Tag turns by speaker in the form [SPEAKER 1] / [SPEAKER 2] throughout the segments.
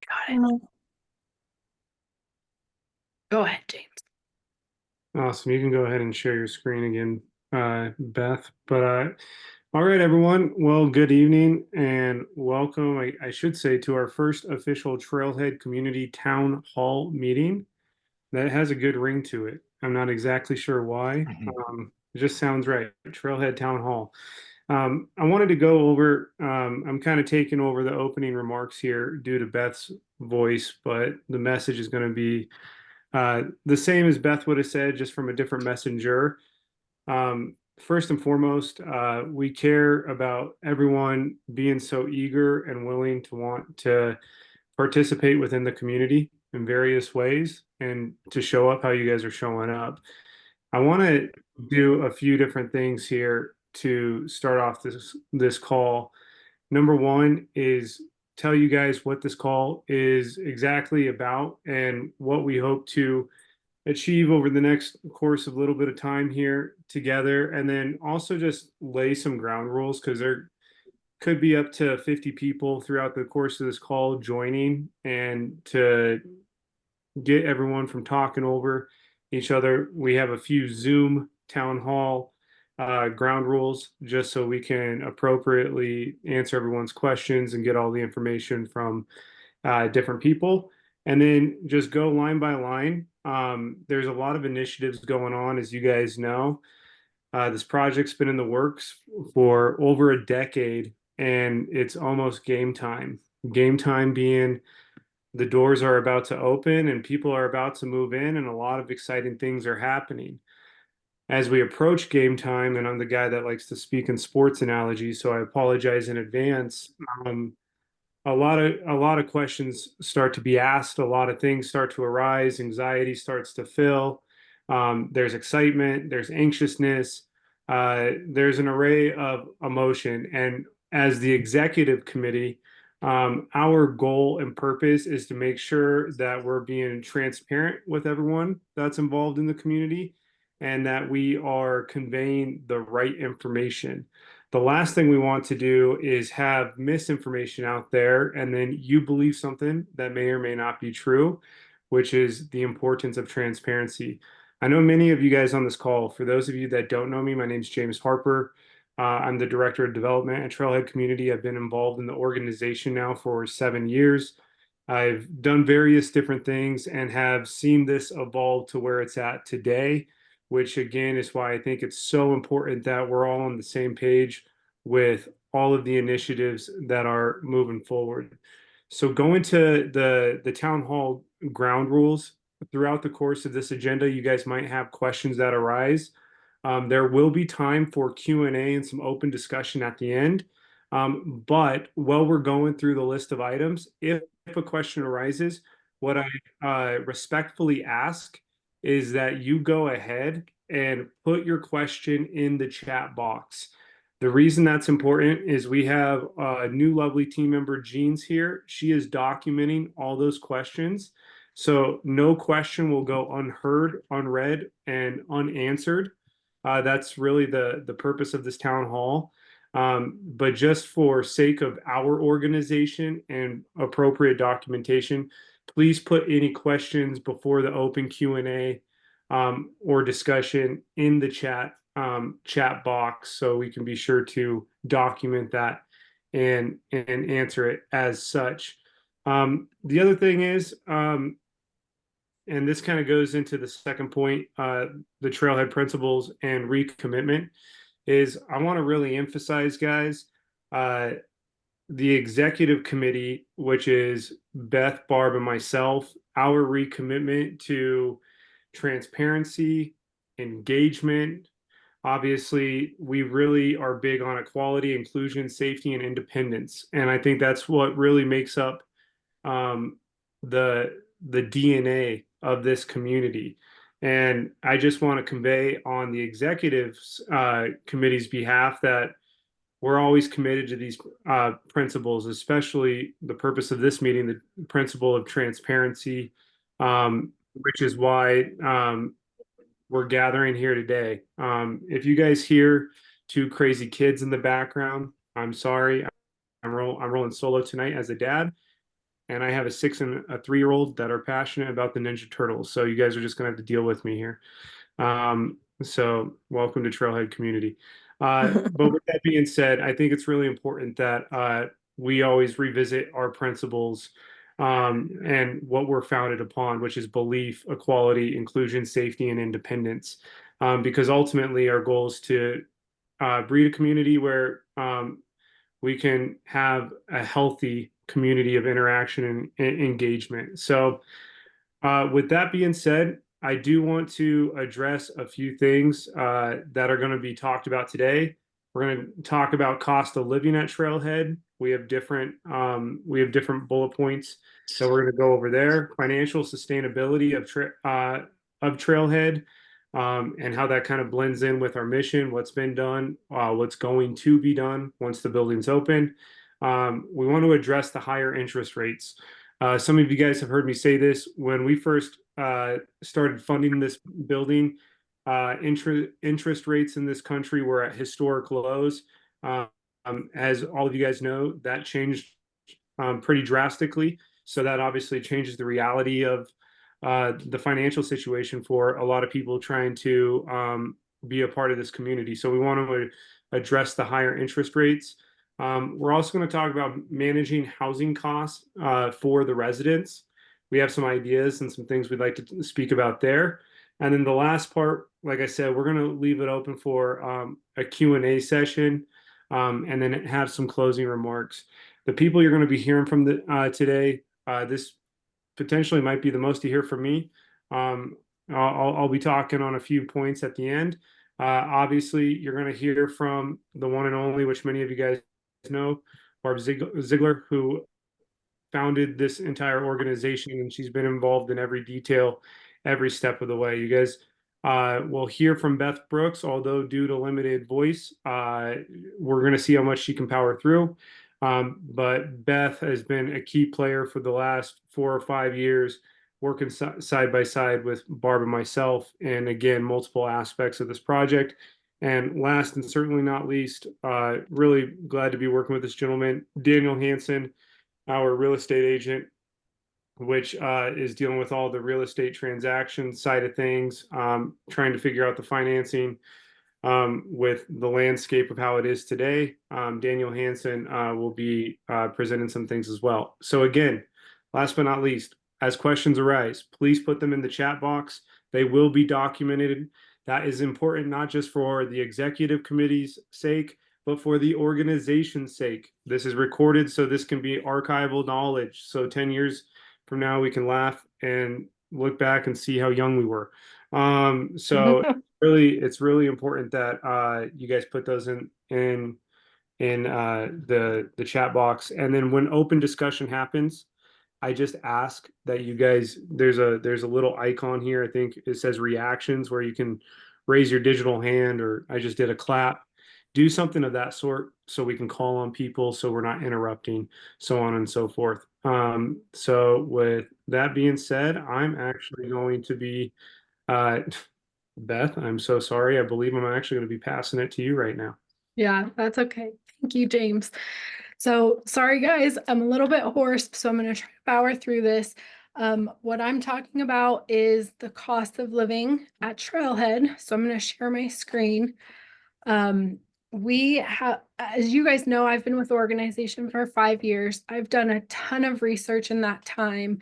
[SPEAKER 1] Got it. Go ahead, James.
[SPEAKER 2] Awesome. You can go ahead and share your screen again, Beth. All right, everyone. Well, good evening and welcome, I should say, to our first official Trailhead Community Town Hall meeting. That has a good ring to it. I'm not exactly sure why. It just sounds right. Trailhead Town Hall. I wanted to go over, I'm kind of taking over the opening remarks here due to Beth's voice, but the message is going to be the same as Beth would have said, just from a different messenger. First and foremost, we care about everyone being so eager and willing to want to participate within the community in various ways and to show up how you guys are showing up. I want to do a few different things here to start off this call. Number one is tell you guys what this call is exactly about and what we hope to achieve over the next course of a little bit of time here together, and then also just lay some ground rules because there could be up to 50 people throughout the course of this call joining, and to get everyone from talking over each other, we have a few Zoom town hall ground rules just so we can appropriately answer everyone's questions and get all the information from different people, and then just go line by line. There's a lot of initiatives going on, as you guys know. This project's been in the works for over a decade, and it's almost game time. Game time being the doors are about to open and people are about to move in, and a lot of exciting things are happening. As we approach game time, and I'm the guy that likes to speak in sports analogies, so I apologize in advance. A lot of questions start to be asked, a lot of things start to arise, anxiety starts to fill. There's excitement, there's anxiousness, there's an array of emotion. And as the executive committee, our goal and purpose is to make sure that we're being transparent with everyone that's involved in the community and that we are conveying the right information. The last thing we want to do is have misinformation out there and then you believe something that may or may not be true, which is the importance of transparency. I know many of you guys on this call. For those of you that don't know me, my name is James Harper. I'm the Director of Development at Trailhead Community. I've been involved in the organization now for 7 years. I've done various different things and have seen this evolve to where it's at today, which again is why I think it's so important that we're all on the same page with all of the initiatives that are moving forward. So going to the town hall ground rules throughout the course of this agenda, you guys might have questions that arise. There will be time for Q&A and some open discussion at the end. But while we're going through the list of items, if a question arises, what I respectfully ask is that you go ahead and put your question in the chat box. The reason that's important is we have a new lovely team member, Jeans, here. She is documenting all those questions. So no question will go unheard, unread, and unanswered. That's really the purpose of this town hall. But just for sake of our organization and appropriate documentation, please put any questions before the open Q&A or discussion in the chat box so we can be sure to document that and answer it as such. The other thing is, and this kind of goes into the second point, the trailhead principles and recommitment, is I want to really emphasize, guys, uh, the executive committee, which is Beth, Barb, and myself, our recommitment to transparency, engagement. Obviously, we really are big on equality, inclusion, safety, and independence. And I think that's what really makes up um, the DNA of this community. And I just want to convey on the executives committee's behalf that we're always committed to these principles, especially the purpose of this meeting, the principle of transparency, which is why we're gathering here today. If you guys hear two crazy kids in the background, I'm sorry. I'm rolling solo tonight as a dad. and I have a 6 and a 3-year-old that are passionate about the Ninja Turtles. So you guys are just gonna have to deal with me here. So welcome to Trailhead community. But with that being said, I think it's really important that we always revisit our principles and what we're founded upon, which is belief, equality, inclusion, safety, and independence. Because ultimately, our goal is to breed a community where we can have a healthy community of interaction and engagement. So, with that being said, I do want to address a few things that are going to be talked about today. We're going to talk about cost of living at Trailhead. We have different bullet points that we're going to go over there. Financial sustainability of Trailhead, and how that kind of blends in with our mission, what's been done, what's going to be done once the building's open. We want to address the higher interest rates. Some of you guys have heard me say this when we first started funding this building. Interest rates in this country were at historic lows. As all of you guys know, that changed pretty drastically. So that obviously changes the reality of the financial situation for a lot of people trying to be a part of this community. So we want to address the higher interest rates. We're also going to talk about managing housing costs for the residents. We have some ideas and some things we'd like to speak about there. And then the last part, like I said, we're going to leave it open for a Q&A session, and then have some closing remarks. The people you're going to be hearing from today, this potentially might be the most to hear from me. I'll be talking on a few points at the end. Obviously, you're going to hear from the one and only, which many of you guys know, Barb Ziegler, who founded this entire organization, and she's been involved in every detail, every step of the way. You guys will hear from Beth Brooks, although due to limited voice, we're going to see how much she can power through. But Beth has been a key player for the last 4 or 5 years, working side by side with Barb and myself, and again, multiple aspects of this project. And last and certainly not least, really glad to be working with this gentleman, Daniel Hansen, our real estate agent, which is dealing with all the real estate transaction side of things, trying to figure out the financing with the landscape of how it is today. Daniel Hansen will be presenting some things as well. So again, last but not least, as questions arise, please put them in the chat box. They will be documented. That is important not just for the executive committee's sake, but for the organization's sake. This is recorded, so this can be archival knowledge. So 10 years from now, we can laugh and look back and see how young we were. So it's really important that you guys put those in the chat box. And then when open discussion happens, I just ask that you guys, there's a little icon here. I think it says reactions, where you can raise your digital hand, or I just did a clap. Do something of that sort so we can call on people, so we're not interrupting, so on and so forth. So with that being said, I'm actually going to be Beth, I'm so sorry. I believe I'm actually going to be passing it to you right now.
[SPEAKER 1] Yeah, that's okay. Thank you, James. So sorry, guys, I'm a little bit hoarse, so I'm going to try to power through this. What I'm talking about is the cost of living at Trailhead. So I'm going to share my screen. We have, as you guys know, I've been with the organization for 5 years. I've done a ton of research in that time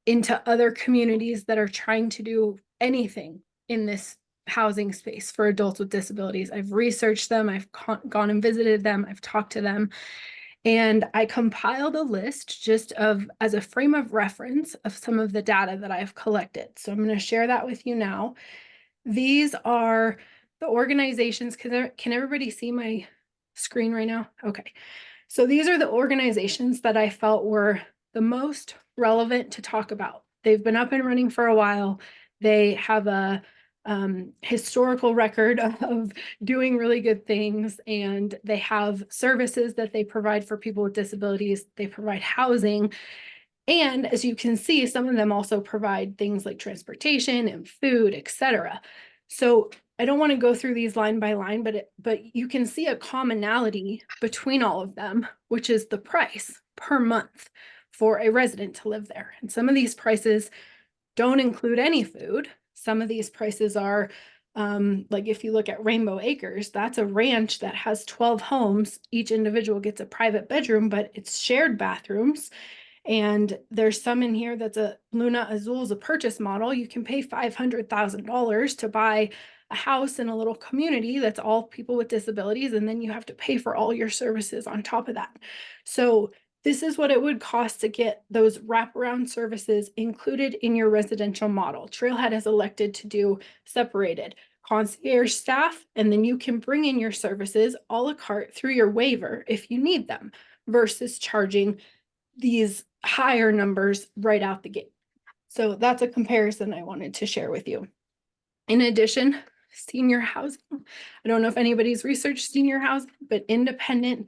[SPEAKER 1] into other communities that are trying to do anything in this housing space for adults with disabilities. I've researched them, I've gone and visited them, I've talked to them, and I compiled a list just as a frame of reference of some of the data that I've collected. So I'm going to share that with you now. These are the organizations. Can everybody see my screen right now? Okay. So these are the organizations that I felt were the most relevant to talk about. They've been up and running for a while. They have a historical record of doing really good things, and they have services that they provide for people with disabilities. They provide housing. And as you can see, some of them also provide things like transportation and food, etc. So I don't want to go through these line by line, but you can see a commonality between all of them, which is the price per month for a resident to live there. And some of these prices don't include any food. Some of these prices are like if you look at Rainbow Acres, that's a ranch that has 12 homes. Each individual gets a private bedroom, but it's shared bathrooms. And there's some in here that's a Luna Azul is a purchase model. You can pay $500,000 to buy a house in a little community that's all people with disabilities, and then you have to pay for all your services on top of that. So this is what it would cost to get those wraparound services included in your residential model. Trailhead has elected to do separated concierge staff, and then you can bring in your services a la carte through your waiver if you need them, versus charging these higher numbers right out the gate. So that's a comparison I wanted to share with you. In addition, senior housing. I don't know if anybody's researched senior housing, but independent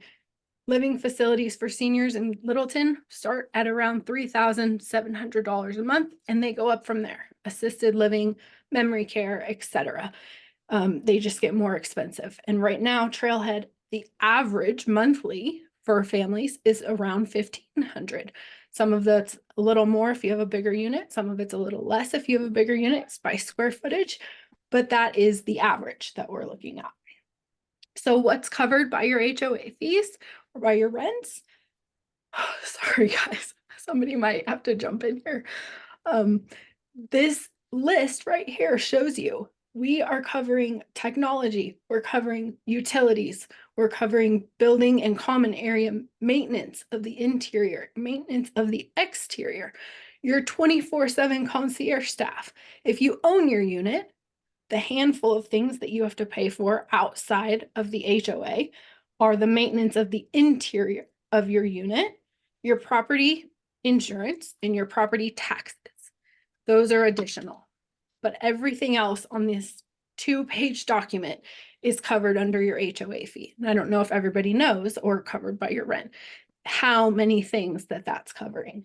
[SPEAKER 1] living facilities for seniors in Littleton start at around $3,700 a month, and they go up from there. Assisted living, memory care, etc. They just get more expensive. And right now, Trailhead, the average monthly for families is around $1,500. Some of that's a little more if you have a bigger unit. Some of it's a little less if you have a bigger unit. It's by square footage, but that is the average that we're looking at. So what's covered by your HOA fees or by your rents? Sorry, guys. Somebody might have to jump in here. This list right here shows you we are covering technology, we're covering utilities, we're covering building and common area maintenance of the interior, maintenance of the exterior, your 24/7 concierge staff. If you own your unit, the handful of things that you have to pay for outside of the HOA are the maintenance of the interior of your unit, your property insurance, and your property taxes. Those are additional. But everything else on this 2-page document is covered under your HOA fee. And I don't know if everybody knows or covered by your rent, how many things that's covering.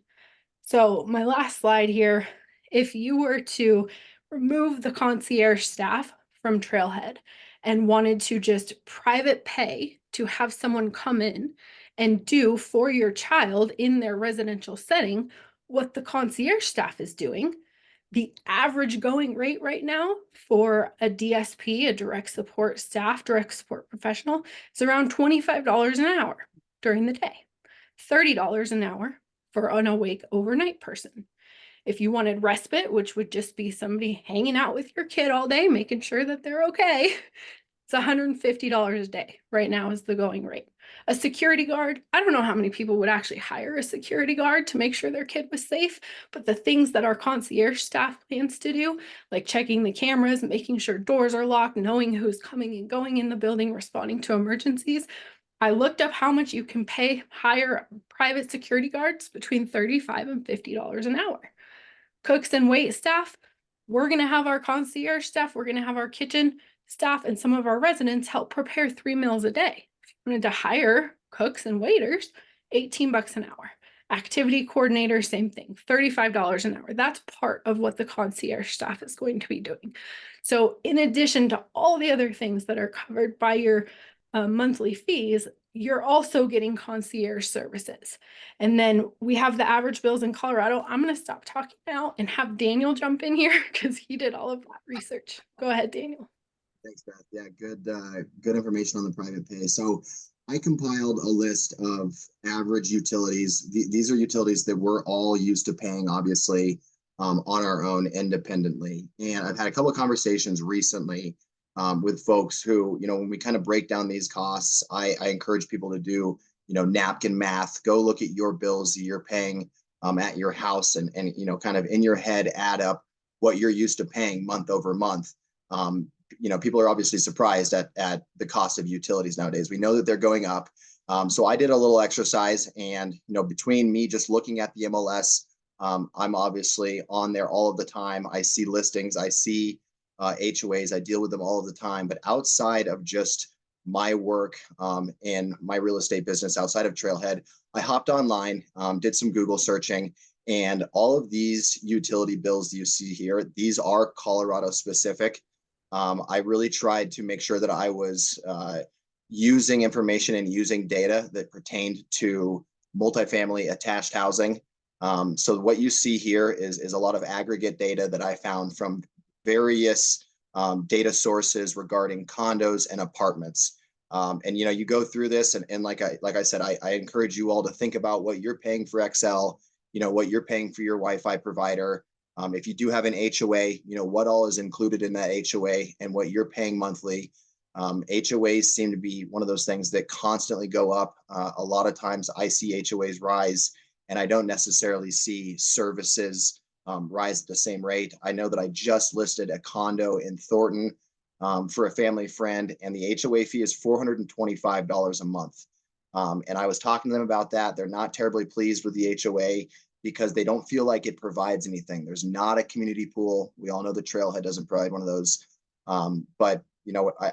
[SPEAKER 1] So my last slide here, if you were to remove the concierge staff from Trailhead and wanted to just private pay to have someone come in and do for your child in their residential setting what the concierge staff is doing, the average going rate right now for a DSP, a direct support staff, direct support professional, is around $25 an hour during the day, $30 an hour for an awake overnight person. If you wanted respite, which would just be somebody hanging out with your kid all day, making sure that they're okay, it's $150 a day right now is the going rate. A security guard, I don't know how many people would actually hire a security guard to make sure their kid was safe, but the things that our concierge staff plans to do, like checking the cameras, making sure doors are locked, knowing who's coming and going in the building, responding to emergencies. I looked up how much you can hire private security guards between $35 and $50 an hour. Cooks and wait staff, we're going to have our concierge staff, we're going to have our kitchen staff, and some of our residents help prepare 3 meals a day. If you wanted to hire cooks and waiters, $18 an hour. Activity coordinator, same thing, $35 an hour. That's part of what the concierge staff is going to be doing. So in addition to all the other things that are covered by your monthly fees, you're also getting concierge services. And then we have the average bills in Colorado. I'm going to stop talking now and have Daniel jump in here because he did all of that research. Go ahead, Daniel.
[SPEAKER 3] Thanks, Beth. Yeah, good information on the private pay. So I compiled a list of average utilities. These are utilities that we're all used to paying, obviously, on our own independently. And I've had a couple of conversations recently with folks who, when we kind of break down these costs, I encourage people to do, napkin math. Go look at your bills that you're paying at your house and kind of in your head add up what you're used to paying month over month. People are obviously surprised at the cost of utilities nowadays. We know that they're going up. So I did a little exercise and, between me just looking at the MLS, I'm obviously on there all of the time. I see listings, I see HOAs, I deal with them all of the time. But outside of just my work and my real estate business, outside of Trailhead, I hopped online, did some Google searching, and all of these utility bills that you see here, these are Colorado specific. I really tried to make sure that I was using information and using data that pertained to multifamily attached housing. So what you see here is a lot of aggregate data that I found from various data sources regarding condos and apartments. And you go through this, and like I said, I encourage you all to think about what you're paying for Excel, what you're paying for your Wi-Fi provider. If you do have an HOA, what all is included in that HOA and what you're paying monthly. HOAs seem to be one of those things that constantly go up. A lot of times I see HOAs rise, and I don't necessarily see services rise at the same rate. I know that I just listed a condo in Thornton for a family friend, and the HOA fee is $425 a month. And I was talking to them about that. They're not terribly pleased with the HOA because they don't feel like it provides anything. There's not a community pool. We all know the Trailhead doesn't provide one of those. But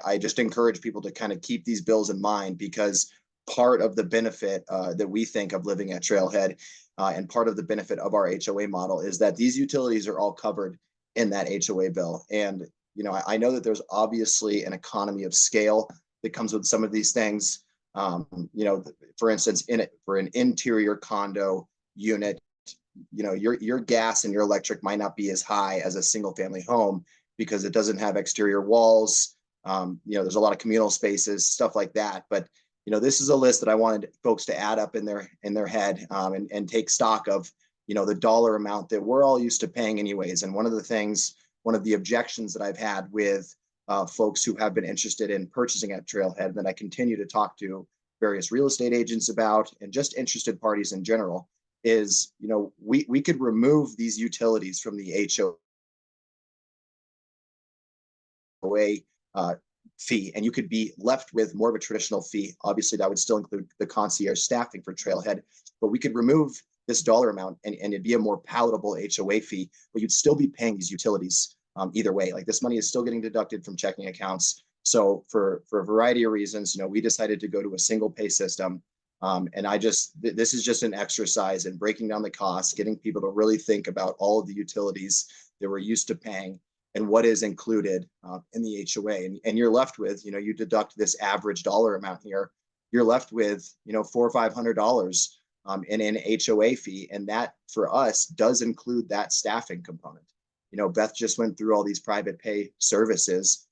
[SPEAKER 3] I just encourage people to kind of keep these bills in mind, because part of the benefit that we think of living at Trailhead and part of the benefit of our HOA model is that these utilities are all covered in that HOA bill. And I know that there's obviously an economy of scale that comes with some of these things. For instance, for an interior condo unit, your gas and your electric might not be as high as a single family home because it doesn't have exterior walls. There's a lot of communal spaces, stuff like that. But this is a list that I wanted folks to add up in their head and take stock of the dollar amount that we're all used to paying anyways. And one of the objections that I've had with folks who have been interested in purchasing at Trailhead that I continue to talk to various real estate agents about, and just interested parties in general, is we could remove these utilities from the HOA fee, and you could be left with more of a traditional fee. Obviously, that would still include the concierge staffing for Trailhead, but we could remove this dollar amount and it'd be a more palatable HOA fee, but you'd still be paying these utilities either way. Like, this money is still getting deducted from checking accounts. So for a variety of reasons, we decided to go to a single pay system. And this is just an exercise in breaking down the costs, getting people to really think about all of the utilities that we're used to paying and what is included in the HOA. And you're left with, you deduct this average dollar amount here, you're left with, $400 or $500 in an HOA fee. And that for us does include that staffing component. Beth just went through all these private pay services.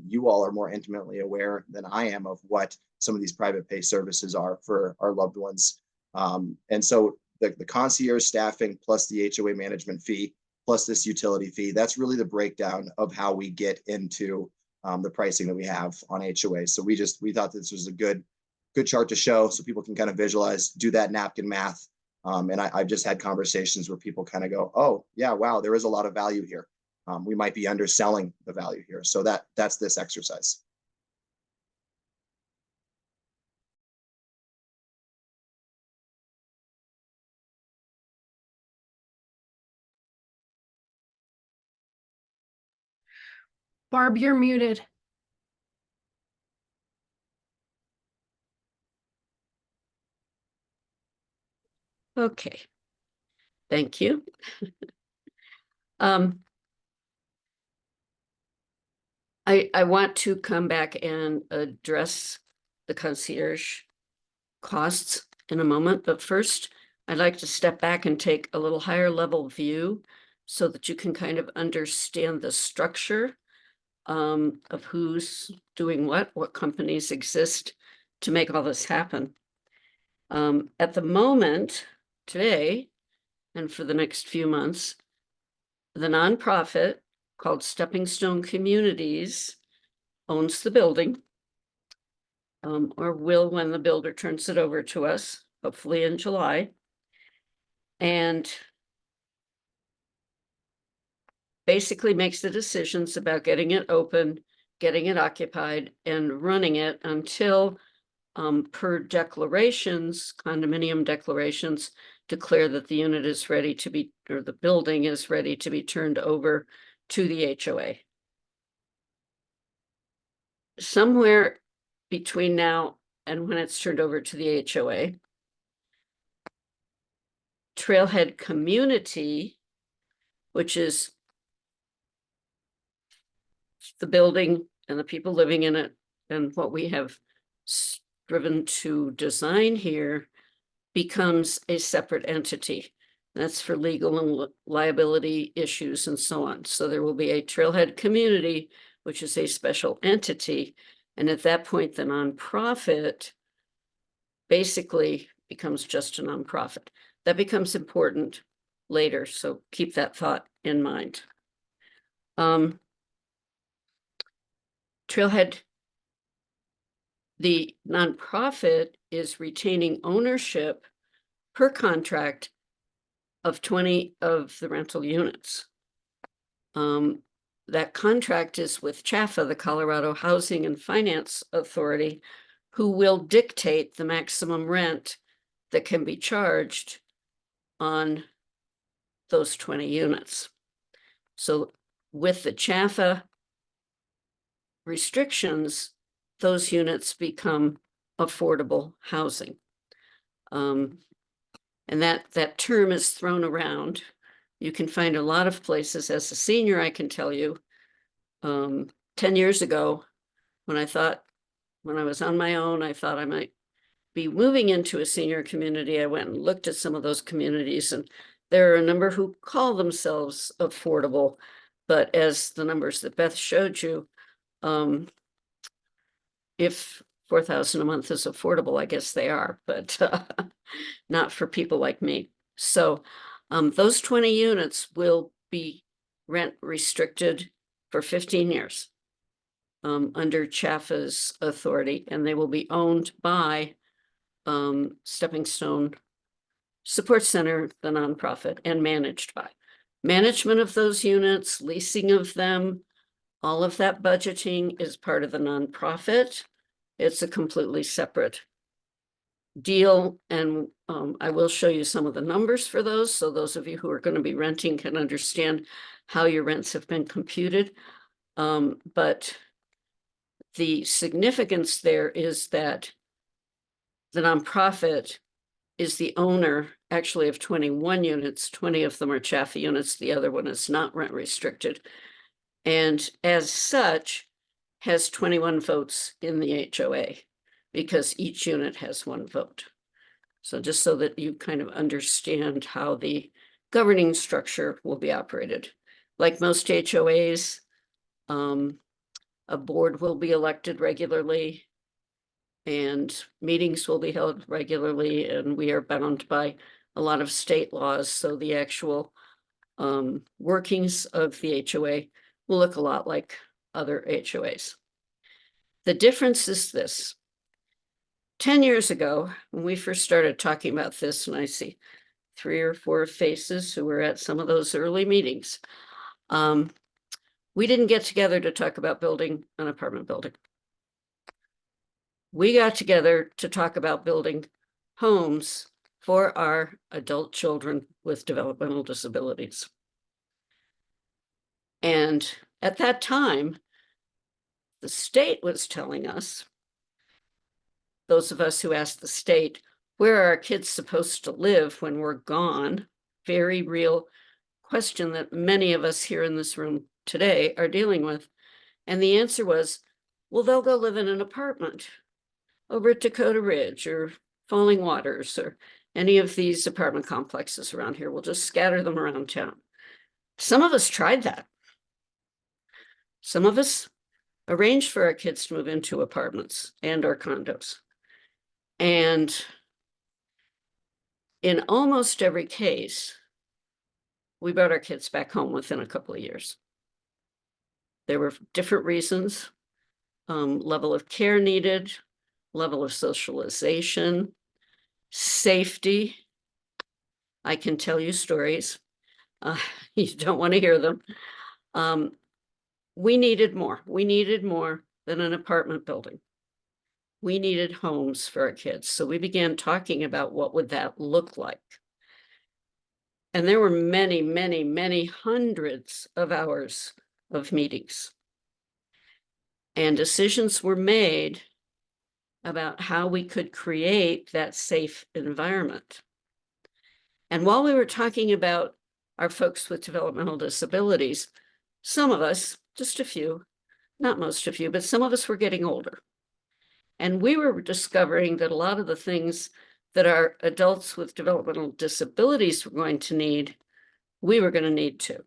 [SPEAKER 3] You all are more intimately aware than I am of what some of these private pay services are for our loved ones. And so the concierge staffing plus the HOA management fee plus this utility fee, that's really the breakdown of how we get into the pricing that we have on HOA. So we thought this was a good chart to show so people can kind of visualize, do that napkin math. And I've just had conversations where people kind of go, oh yeah, wow, there is a lot of value here. We might be underselling the value here. So that's this exercise.
[SPEAKER 1] Barb, you're muted.
[SPEAKER 4] Okay. Thank you. I want to come back and address the concierge costs in a moment, but first I'd like to step back and take a little higher level view so that you can kind of understand the structure of who's doing what companies exist to make all this happen. At the moment, today, and for the next few months, the nonprofit called Stepping Stone Communities owns the building, or will when the builder turns it over to us, hopefully in July. And basically makes the decisions about getting it open, getting it occupied, and running it until, per declarations, condominium declarations, declare that the unit is ready to be, or the building is ready to be turned over to the HOA. Somewhere between now and when it's turned over to the HOA, Trailhead Community, which is the building and the people living in it and what we have striven to design here becomes a separate entity. That's for legal and liability issues and so on. So there will be a Trailhead community, which is a special entity. And at that point, the nonprofit basically becomes just a nonprofit. That becomes important later, so keep that thought in mind. Trailhead, the nonprofit is retaining ownership per contract of 20 of the rental units. That contract is with CHAFA, the Colorado Housing and Finance Authority, who will dictate the maximum rent that can be charged on those 20 units. So with the CHAFA restrictions, those units become affordable housing. And that term is thrown around. You can find a lot of places. As a senior, I can tell you, 10 years ago, when I was on my own, I thought I might be moving into a senior community. I went and looked at some of those communities, and there are a number who call themselves affordable, but as the numbers that Beth showed you, if 4,000 a month is affordable, I guess they are, but not for people like me. So those 20 units will be rent restricted for 15 years under CHAFA's authority, and they will be owned by Stepping Stone Support Center, the nonprofit, and managed by. Management of those units, leasing of them, all of that budgeting is part of the nonprofit. It's a completely separate deal, and I will show you some of the numbers for those, so those of you who are going to be renting can understand how your rents have been computed. But the significance there is that the nonprofit is the owner actually of 21 units. 20 of them are CHAFA units. The other one is not rent restricted. And as such, has 21 votes in the HOA because each unit has one vote. So just so that you kind of understand how the governing structure will be operated. Like most HOAs, a board will be elected regularly and meetings will be held regularly, and we are bound by a lot of state laws. So the actual workings of the HOA will look a lot like other HOAs. The difference is this. 10 years ago, when we first started talking about this, and I see 3 or 4 faces who were at some of those early meetings, we didn't get together to talk about building an apartment building. We got together to talk about building homes for our adult children with developmental disabilities. And at that time, the state was telling us, those of us who asked the state, where are our kids supposed to live when we're gone? Very real question that many of us here in this room today are dealing with. And the answer was, well, they'll go live in an apartment over at Dakota Ridge or Falling Waters or any of these apartment complexes around here. We'll just scatter them around town. Some of us tried that. Some of us arranged for our kids to move into apartments and or condos. And in almost every case, we brought our kids back home within a couple of years. There were different reasons, level of care needed, level of socialization, safety. I can tell you stories. You don't want to hear them. We needed more. We needed more than an apartment building. We needed homes for our kids. So we began talking about what would that look like. And there were many, many, many hundreds of hours of meetings. And decisions were made about how we could create that safe environment. And while we were talking about our folks with developmental disabilities, some of us, just a few, not most of you, but some of us were getting older. And we were discovering that a lot of the things that our adults with developmental disabilities were going to need, we were going to need too.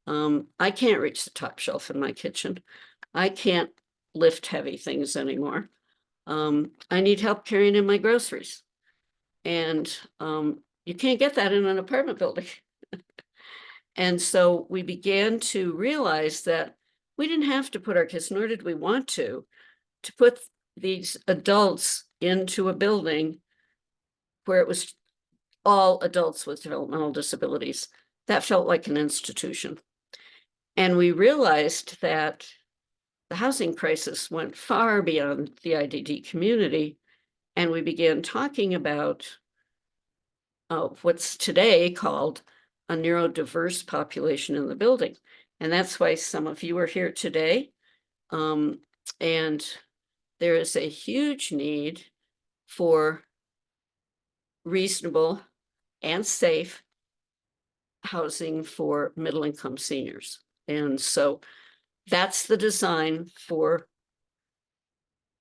[SPEAKER 4] I can't reach the top shelf in my kitchen. I can't lift heavy things anymore. I need help carrying in my groceries. And you can't get that in an apartment building. And so we began to realize that we didn't have to put our kids, nor did we want to put these adults into a building where it was all adults with developmental disabilities. That felt like an institution. And we realized that the housing crisis went far beyond the IDD community. And we began talking about what's today called a neurodiverse population in the building. And that's why some of you are here today. And there is a huge need for reasonable and safe housing for middle-income seniors. And so that's the design for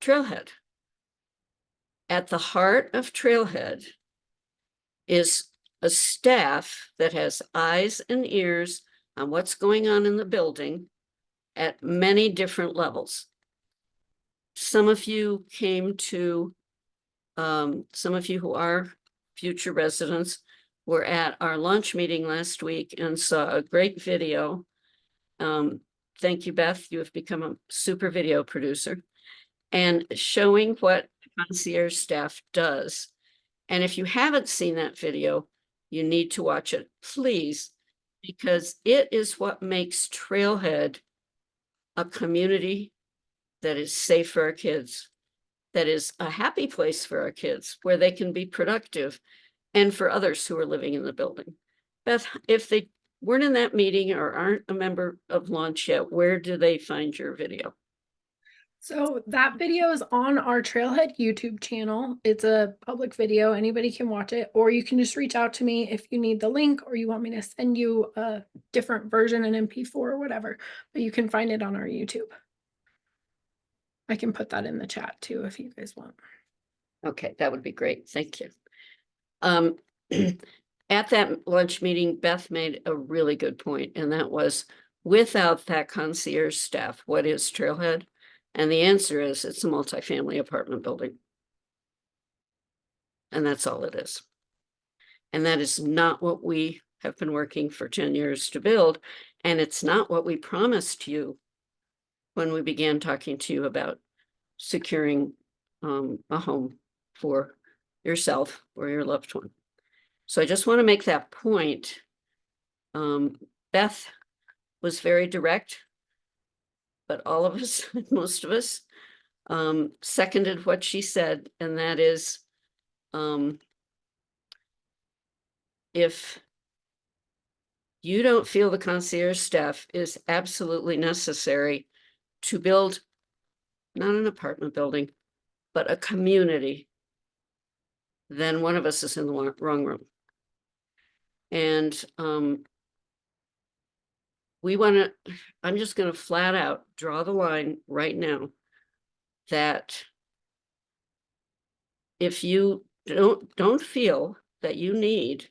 [SPEAKER 4] Trailhead. At the heart of Trailhead is a staff that has eyes and ears on what's going on in the building at many different levels. Some of you came to, some of you who are future residents were at our lunch meeting last week and saw a great video. Thank you, Beth. You have become a super video producer and showing what concierge staff does. And if you haven't seen that video, you need to watch it, please, because it is what makes Trailhead a community that is safe for our kids, that is a happy place for our kids, where they can be productive, and for others who are living in the building. Beth, if they weren't in that meeting or aren't a member of Launch yet, where do they find your video?
[SPEAKER 1] So that video is on our Trailhead YouTube channel. It's a public video. Anybody can watch it, or you can just reach out to me if you need the link or you want me to send you a different version, an MP4 or whatever, but you can find it on our YouTube. I can put that in the chat too if you guys want.
[SPEAKER 4] Okay, that would be great. Thank you. At that lunch meeting, Beth made a really good point, and that was, without that concierge staff, what is Trailhead? And the answer is it's a multifamily apartment building. And that's all it is. And that is not what we have been working for 10 years to build. And it's not what we promised you when we began talking to you about securing a home for yourself or your loved one. So I just want to make that point. Beth was very direct, but all of us, most of us, seconded what she said, and that is, if you don't feel the concierge staff is absolutely necessary to build not an apartment building, but a community, then one of us is in the wrong room. And we want to, I'm just going to flat out draw the line right now that if you don't feel that you need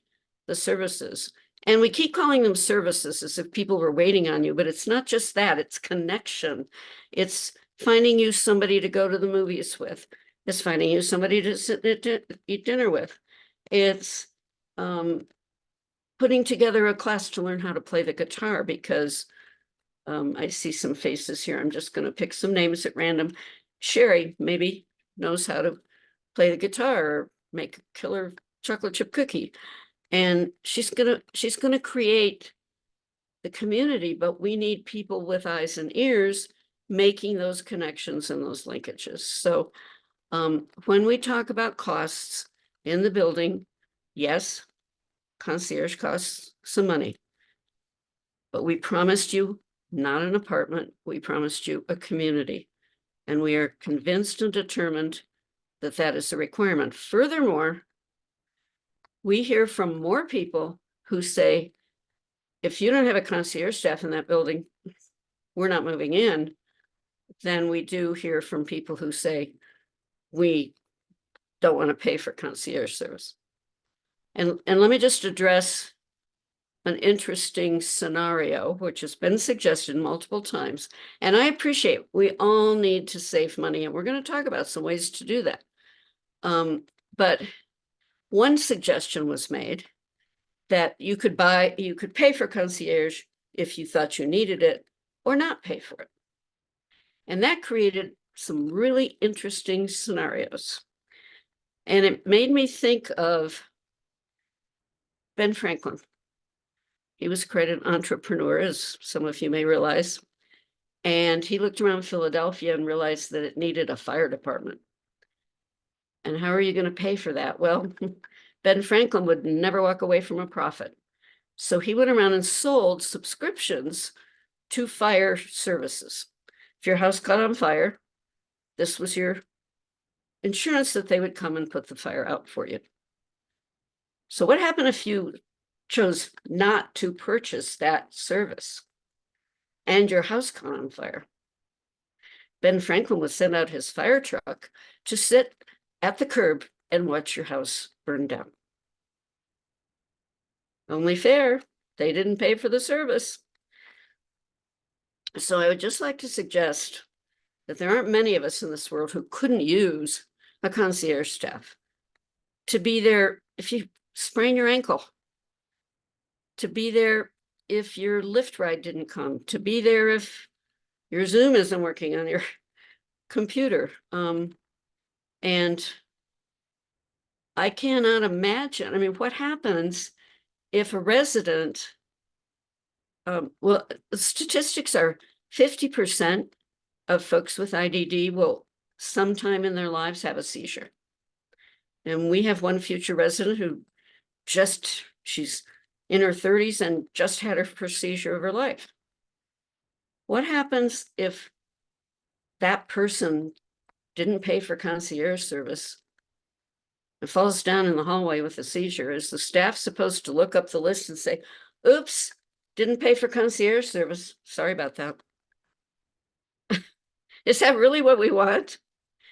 [SPEAKER 4] the services, and we keep calling them services as if people were waiting on you, but it's not just that, it's connection. It's finding you somebody to go to the movies with. It's finding you somebody to sit at eat dinner with. It's putting together a class to learn how to play the guitar, because I see some faces here. I'm just going to pick some names at random. Sherry maybe knows how to play the guitar or make a killer chocolate chip cookie. And she's gonna create the community, but we need people with eyes and ears making those connections and those linkages. So when we talk about costs in the building, yes, concierge costs some money, but we promised you not an apartment, we promised you a community, and we are convinced and determined that that is a requirement. Furthermore, we hear from more people who say, if you don't have a concierge staff in that building, we're not moving in than we do hear from people who say, we don't want to pay for concierge service. And let me just address an interesting scenario, which has been suggested multiple times. And I appreciate we all need to save money, and we're going to talk about some ways to do that. But one suggestion was made that you could pay for concierge if you thought you needed it, or not pay for it. And that created some really interesting scenarios. And it made me think of Ben Franklin. He was quite an entrepreneur, as some of you may realize. And he looked around Philadelphia and realized that it needed a fire department. And how are you going to pay for that? Well, Ben Franklin would never walk away from a profit. So he went around and sold subscriptions to fire services. If your house caught on fire, this was your insurance that they would come and put the fire out for you. So what happened if you chose not to purchase that service and your house caught on fire? Ben Franklin would send out his fire truck to sit at the curb and watch your house burn down. Only fair, they didn't pay for the service. So I would just like to suggest that there aren't many of us in this world who couldn't use a concierge staff to be there if you sprain your ankle, to be there if your lift ride didn't come, to be there if your Zoom isn't working on your computer. And I cannot imagine, I mean, what happens if a resident, well, statistics are 50% of folks with IDD will sometime in their lives have a seizure. And we have one future resident who she's in her 30s and just had her first seizure of her life. What happens if that person didn't pay for concierge service and falls down in the hallway with a seizure? Is the staff supposed to look up the list and say, oops, didn't pay for concierge service? Sorry about that. Is that really what we want?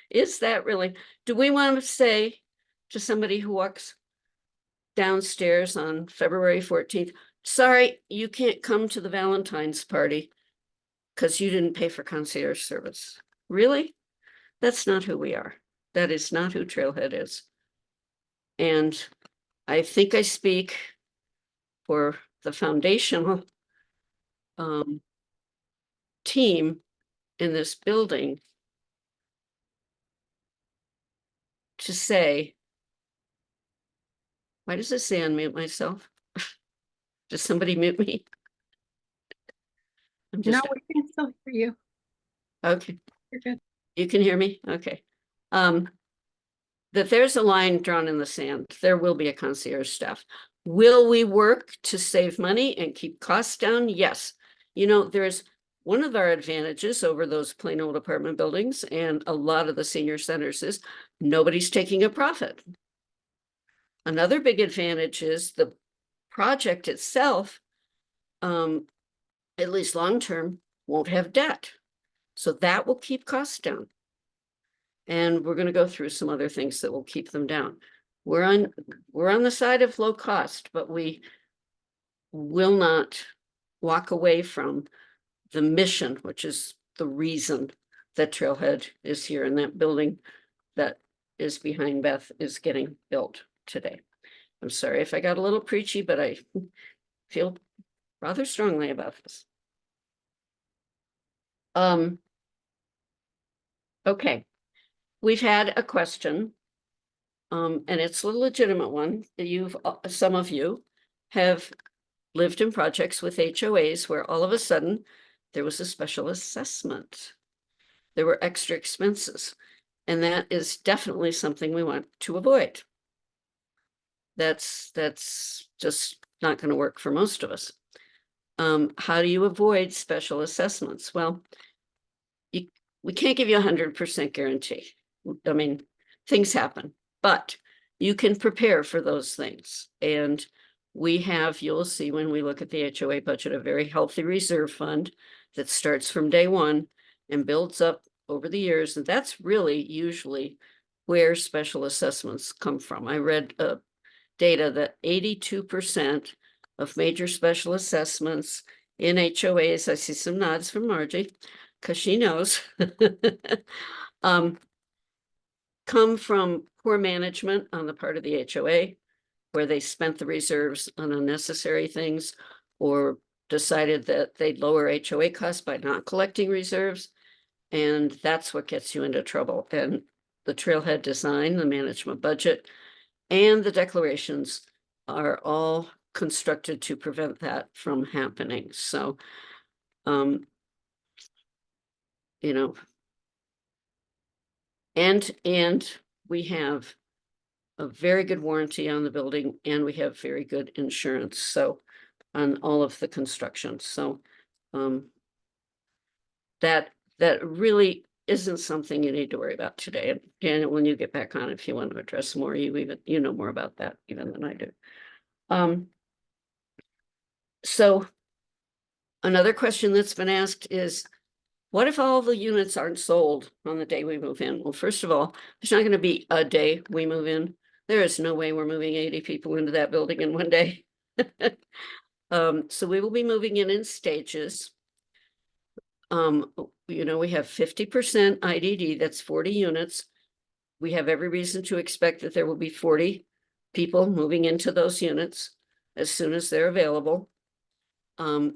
[SPEAKER 4] Is that really? Do we want to say to somebody who walks downstairs on February 14th, sorry, you can't come to the Valentine's party because you didn't pay for concierge service? Really? That's not who we are. That is not who Trailhead is. And I think I speak for the foundational team in this building to say, why does it say unmute myself? Does somebody mute me? I'm
[SPEAKER 1] No,
[SPEAKER 4] just,
[SPEAKER 1] we can still hear you.
[SPEAKER 4] okay.
[SPEAKER 1] You're good.
[SPEAKER 4] You can hear me? Okay. That there's a line drawn in the sand. There will be a concierge staff. Will we work to save money and keep costs down? Yes. You know, there's one of our advantages over those plain old apartment buildings and a lot of the senior centers is nobody's taking a profit. Another big advantage is the project itself, at least long-term, won't have debt. So that will keep costs down. And we're going to go through some other things that will keep them down. We're on the side of low cost, but we will not walk away from the mission, which is the reason that Trailhead is here, and that building that is behind Beth is getting built today. I'm sorry if I got a little preachy, but I feel rather strongly about this. Okay, we've had a question, and it's a legitimate one. Some of you have lived in projects with HOAs where all of a sudden there was a special assessment. There were extra expenses, and that is definitely something we want to avoid. That's just not going to work for most of us. How do you avoid special assessments? Well, we can't give you 100% guarantee. I mean, things happen, but you can prepare for those things. And we have, you'll see when we look at the HOA budget, a very healthy reserve fund that starts from day one and builds up over the years. And that's really usually where special assessments come from. I read data that 82% of major special assessments in HOAs, I see some nods from Margie, because she knows, come from poor management on the part of the HOA, where they spent the reserves on unnecessary things or decided that they'd lower HOA costs by not collecting reserves. And that's what gets you into trouble. And the trailhead design, the management budget, and the declarations are all constructed to prevent that from happening. So, you know, and we have a very good warranty on the building, and we have very good insurance. So on all of the construction. So that really isn't something you need to worry about today. And Daniel, when you get back on, if you want to address more, you know more about that even than I do. So another question that's been asked is, what if all the units aren't sold on the day we move in? Well, first of all, there's not going to be a day we move in. There is no way we're moving 80 people into that building in one day. So we will be moving in stages. You know, we have 50% IDD, that's 40 units. We have every reason to expect that there will be 40 people moving into those units as soon as they're available. The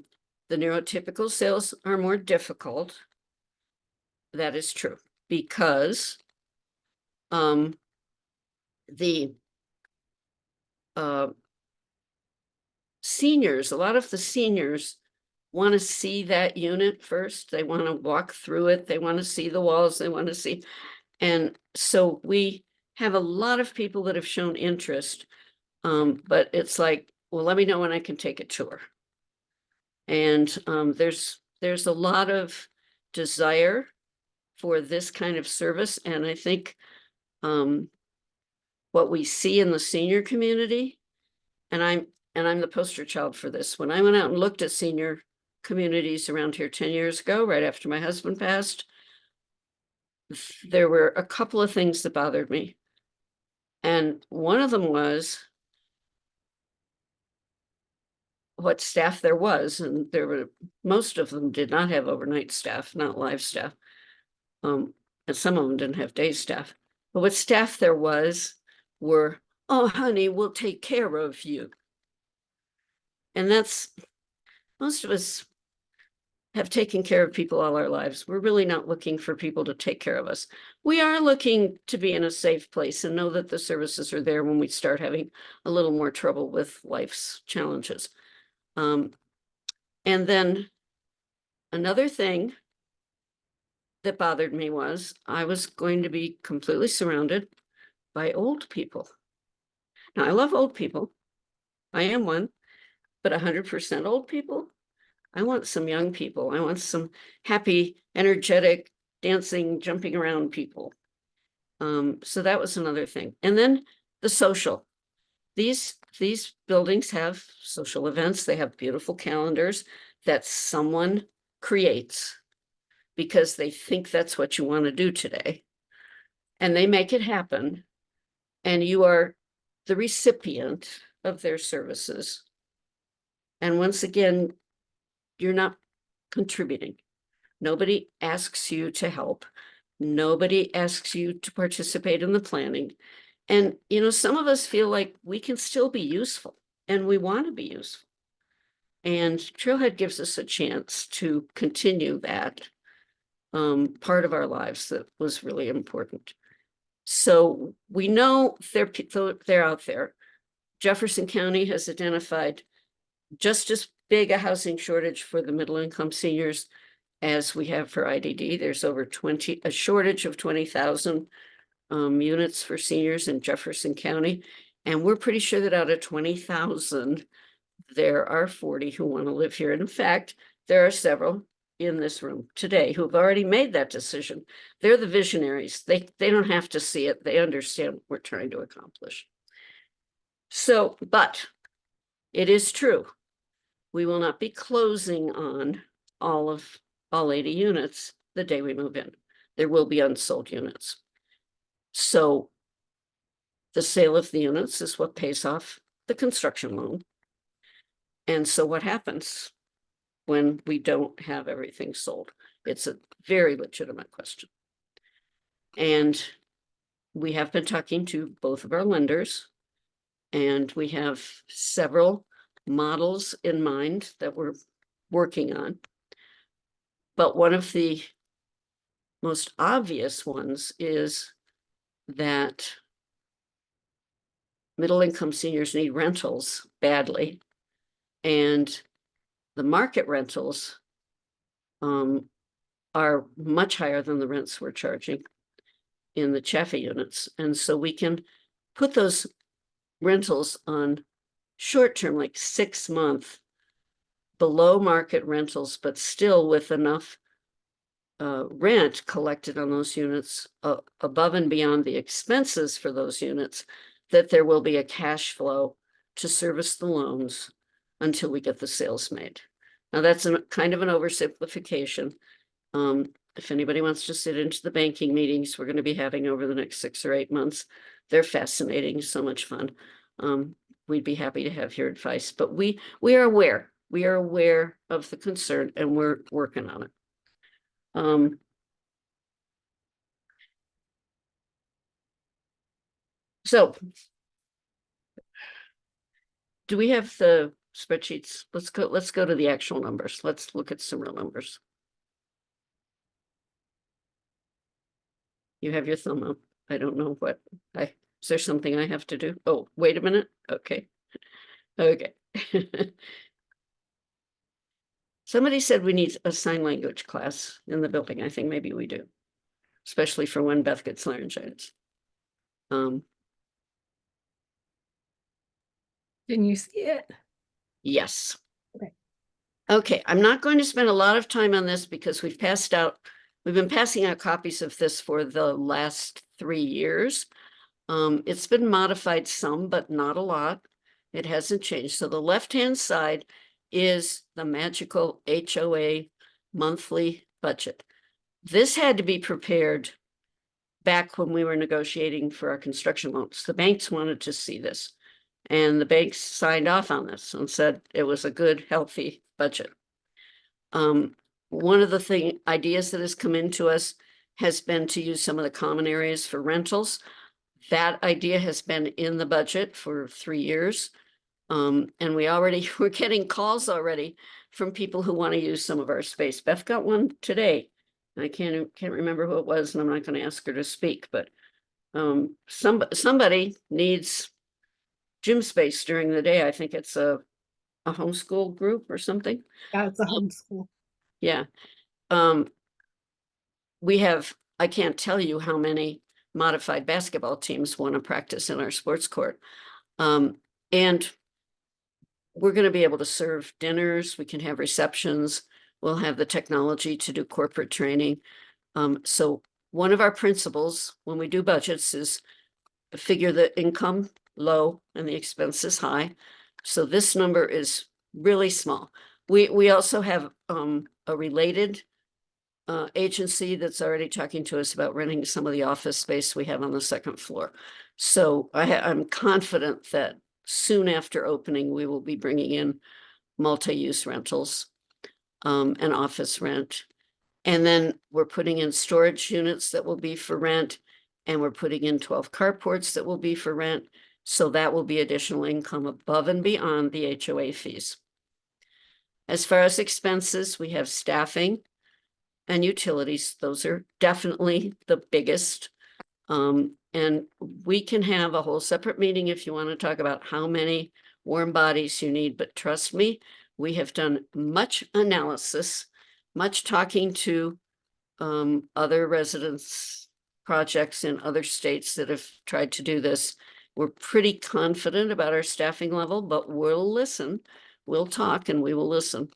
[SPEAKER 4] neurotypical sales are more difficult. That is true, because the seniors, a lot of the seniors want to see that unit first. They want to walk through it. They want to see the walls. They want to see. And so we have a lot of people that have shown interest. But it's like, well, let me know when I can take a tour. And there's a lot of desire for this kind of service. And I think what we see in the senior community, and I'm the poster child for this. When I went out and looked at senior communities around here 10 years ago, right after my husband passed, there were a couple of things that bothered me. And one of them was what staff there was. And there were, most of them did not have overnight staff, not live staff. And some of them didn't have day staff. But what staff there was were, oh, honey, we'll take care of you. And that's, most of us have taken care of people all our lives. We're really not looking for people to take care of us. We are looking to be in a safe place and know that the services are there when we start having a little more trouble with life's challenges. And then another thing that bothered me was I was going to be completely surrounded by old people. Now, I love old people. I am one, but 100% old people? I want some young people. I want some happy, energetic, dancing, jumping around people. So that was another thing. And then the social. These buildings have social events. They have beautiful calendars that someone creates because they think that's what you want to do today. And they make it happen. And you are the recipient of their services. And once again, you're not contributing. Nobody asks you to help. Nobody asks you to participate in the planning. And, you know, some of us feel like we can still be useful and we want to be useful. And Trailhead gives us a chance to continue that part of our lives that was really important. So we know they're out there. Jefferson County has identified just as big a housing shortage for the middle income seniors as we have for IDD. There's over a shortage of 20,000 units for seniors in Jefferson County. And we're pretty sure that out of 20,000, there are 40 who want to live here. And in fact, there are several in this room today who've already made that decision. They're the visionaries. They don't have to see it. They understand what we're trying to accomplish. So, but it is true. We will not be closing on all of all 80 units the day we move in. There will be unsold units. So the sale of the units is what pays off the construction loan. And so what happens when we don't have everything sold? It's a very legitimate question. And we have been talking to both of our lenders, and we have several models in mind that we're working on. But one of the most obvious ones is that middle-income seniors need rentals badly, and the market rentals are much higher than the rents we're charging in the Chaffee units. And so we can put those rentals on short-term, like 6-month, below market rentals, but still with enough rent collected on those units above and beyond the expenses for those units, that there will be a cash flow to service the loans until we get the sales made. Now, that's kind of an oversimplification. If anybody wants to sit into the banking meetings we're going to be having over the next 6 or 8 months, they're fascinating, so much fun. We'd be happy to have your advice, but we are aware. We are aware of the concern, and we're working on it. So do we have the spreadsheets? Let's go to the actual numbers. Let's look at some real numbers. You have your thumb up. I don't know what is there something I have to do? Oh, wait a minute. Okay. Okay. Somebody said we need a sign language class in the building. I think maybe we do, especially for when Beth gets laryngitis.
[SPEAKER 1] Can you see it?
[SPEAKER 4] Yes.
[SPEAKER 1] Okay.
[SPEAKER 4] Okay, I'm not going to spend a lot of time on this because we've been passing out copies of this for the last 3 years. It's been modified some, but not a lot. It hasn't changed. So the left-hand side is the magical HOA monthly budget. This had to be prepared back when we were negotiating for our construction loans. The banks wanted to see this, and the banks signed off on this and said it was a good, healthy budget. One of the ideas that has come into us has been to use some of the common areas for rentals. That idea has been in the budget for 3 years. And we're getting calls already from people who want to use some of our space. Beth got one today. I can't remember who it was, and I'm not going to ask her to speak, but somebody needs gym space during the day. I think it's a homeschool group or something.
[SPEAKER 1] Yeah, it's a homeschool.
[SPEAKER 4] Yeah. I can't tell you how many modified basketball teams want to practice in our sports court. And we're going to be able to serve dinners. We can have receptions. We'll have the technology to do corporate training. So one of our principles when we do budgets is figure the income low and the expenses high. So this number is really small. We also have a related agency that's already talking to us about renting some of the office space we have on the 2nd floor. So I'm confident that soon after opening, we will be bringing in multi-use rentals and office rent. And then we're putting in storage units that will be for rent, and we're putting in 12 carports that will be for rent. So that will be additional income above and beyond the HOA fees. As far as expenses, we have staffing and utilities. Those are definitely the biggest. And we can have a whole separate meeting if you want to talk about how many warm bodies you need. But trust me, we have done much analysis, much talking to other residents projects in other states that have tried to do this. We're pretty confident about our staffing level, but we'll listen. We'll talk and we will listen.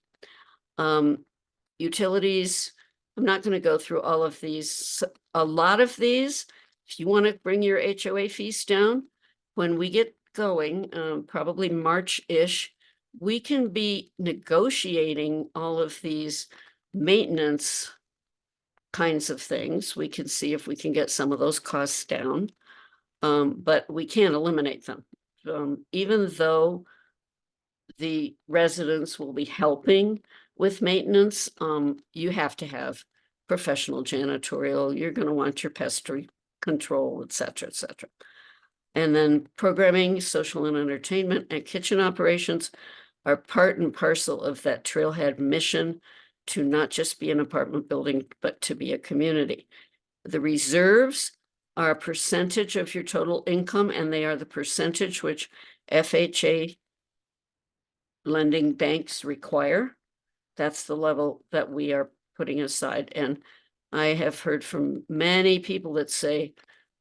[SPEAKER 4] Utilities, I'm not going to go through all of these. A lot of these, if you want to bring your HOA fees down, when we get going, probably March-ish, we can be negotiating all of these maintenance kinds of things. We can see if we can get some of those costs down. But we can't eliminate them. Even though the residents will be helping with maintenance, you have to have professional janitorial. You're going to want your pest control, et cetera, et cetera. And then programming, social and entertainment, and kitchen operations are part and parcel of that Trailhead mission to not just be an apartment building, but to be a community. The reserves are a percentage of your total income, and they are the percentage which FHA lending banks require. That's the level that we are putting aside. And I have heard from many people that say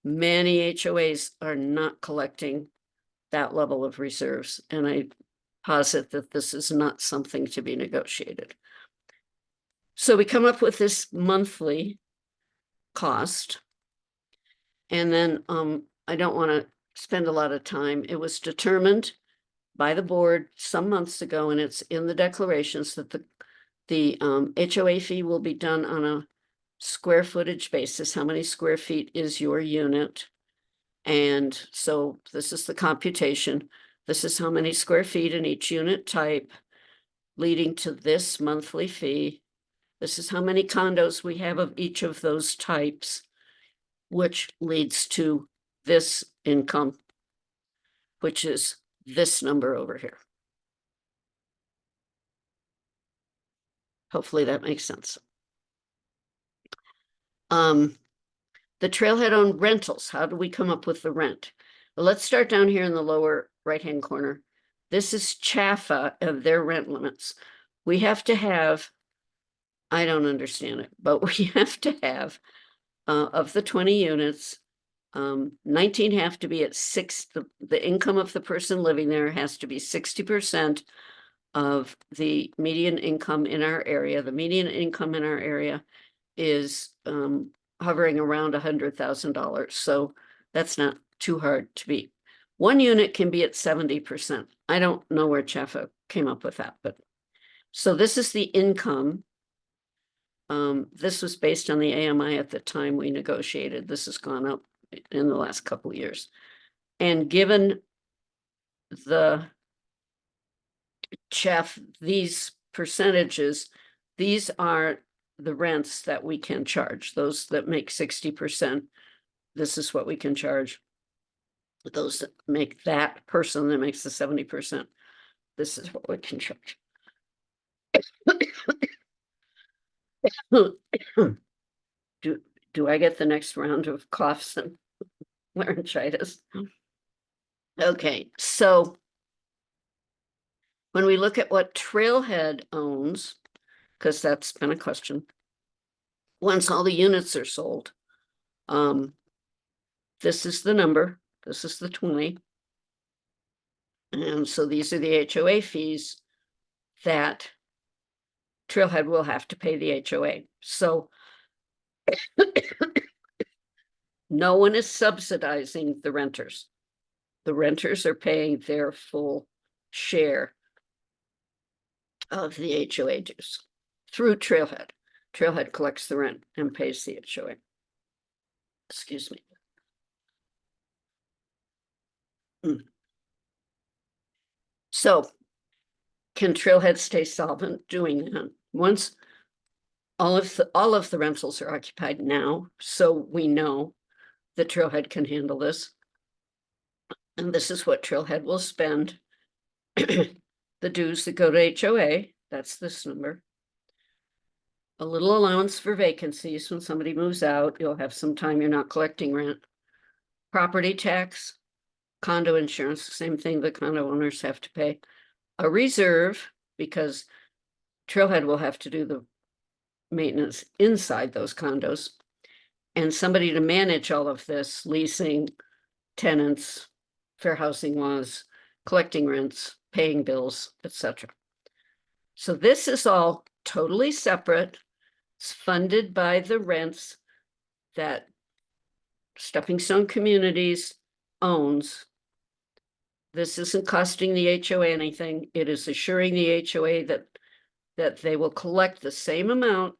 [SPEAKER 4] many HOAs are not collecting that level of reserves. And I posit that this is not something to be negotiated. So we come up with this monthly cost. And then I don't want to spend a lot of time. It was determined by the board some months ago, and it's in the declarations that the HOA fee will be done on a square footage basis. How many square feet is your unit? And so this is the computation. This is how many square feet in each unit type, leading to this monthly fee. This is how many condos we have of each of those types, which leads to this income, which is this number over here. Hopefully that makes sense. The Trailhead owned rentals. How do we come up with the rent? Well, let's start down here in the lower right-hand corner. This is CHFA of their rent limits. We have to have, I don't understand it, but we have to have, of the 20 units, 19 have to be at the income of the person living there has to be 60% of the median income in our area. The median income in our area is hovering around $100,000. So that's not too hard to beat. One unit can be at 70%. I don't know where CHFA came up with that, but so this is the income. This was based on the AMI at the time we negotiated. This has gone up in the last couple of years. And given the CHF, these percentages, these are the rents that we can charge. Those that make 60%, this is what we can charge. Those that make that person that makes the 70%, this is what we can charge. Do I get the next round of coughs and laryngitis? Okay, so when we look at what Trailhead owns, because that's been a question, once all the units are sold, this is the number, this is the 20. And so these are the HOA fees that Trailhead will have to pay the HOA. So no one is subsidizing the renters. The renters are paying their full share of the HOA dues through Trailhead. Trailhead collects the rent and pays the HOA. Excuse me. So can Trailhead stay solvent doing that? Once all of the rentals are occupied now, so we know that Trailhead can handle this. And this is what Trailhead will spend. The dues that go to HOA, that's this number. A little allowance for vacancies. When somebody moves out, you'll have some time you're not collecting rent. Property tax, condo insurance, same thing the condo owners have to pay. A reserve, because Trailhead will have to do the maintenance inside those condos. And somebody to manage all of this, leasing, tenants, fair housing laws, collecting rents, paying bills, etc. So this is all totally separate. It's funded by the rents that Stepping Stone Communities owns. This isn't costing the HOA anything. It is assuring the HOA that that they will collect the same amount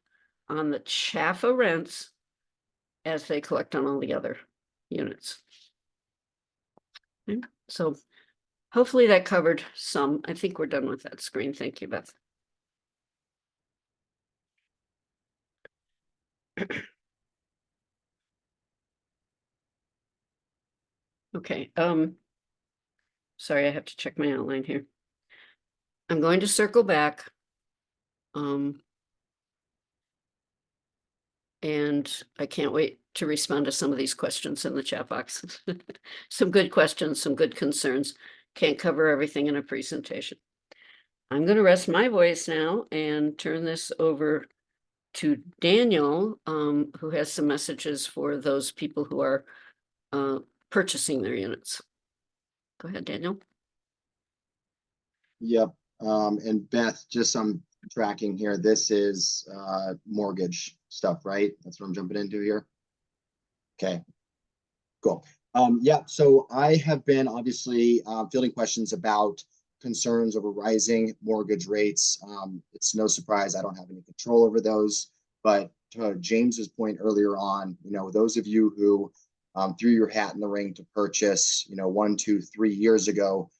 [SPEAKER 4] on the Chaffa rents as they collect on all the other units. Okay, so hopefully that covered some. I think we're done with that screen. Thank you, Beth. Okay, sorry, I have to check my outline here. I'm going to circle back. And I can't wait to respond to some of these questions in the chat box. Some good questions, some good concerns. Can't cover everything in a presentation. I'm going to rest my voice now and turn this over to Daniel, who has some messages for those people who are purchasing their units. Go ahead, Daniel.
[SPEAKER 3] Yep. And Beth, just some tracking here. This is mortgage stuff, right? That's what I'm jumping into here. Okay, cool. Yeah, so I have been obviously fielding questions about concerns over rising mortgage rates. It's no surprise I don't have any control over those. But to James's point earlier on, those of you who threw your hat in the ring to purchase, 1, 2, 3 years ago,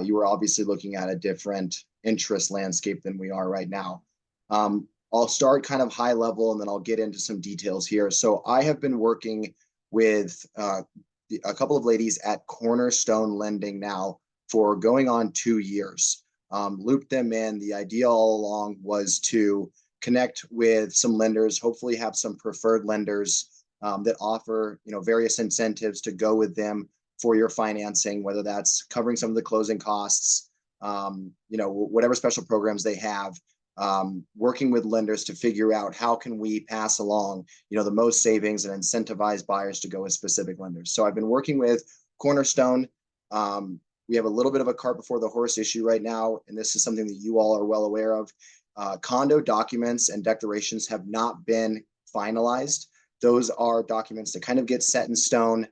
[SPEAKER 3] you were obviously looking at a different interest landscape than we are right now. I'll start kind of high level and then I'll get into some details here. So I have been working with a couple of ladies at Cornerstone Lending now for going on 2 years. Looped them in. The idea all along was to connect with some lenders, hopefully have some preferred lenders that offer various incentives to go with them for your financing, whether that's covering some of the closing costs, whatever special programs they have. Working with lenders to figure out how can we pass along, the most savings and incentivize buyers to go with specific lenders. So I've been working with Cornerstone. We have a little bit of a cart before the horse issue right now, and this is something that you all are well aware of. Condo documents and declarations have not been finalized. Those are documents that kind of get set in stone.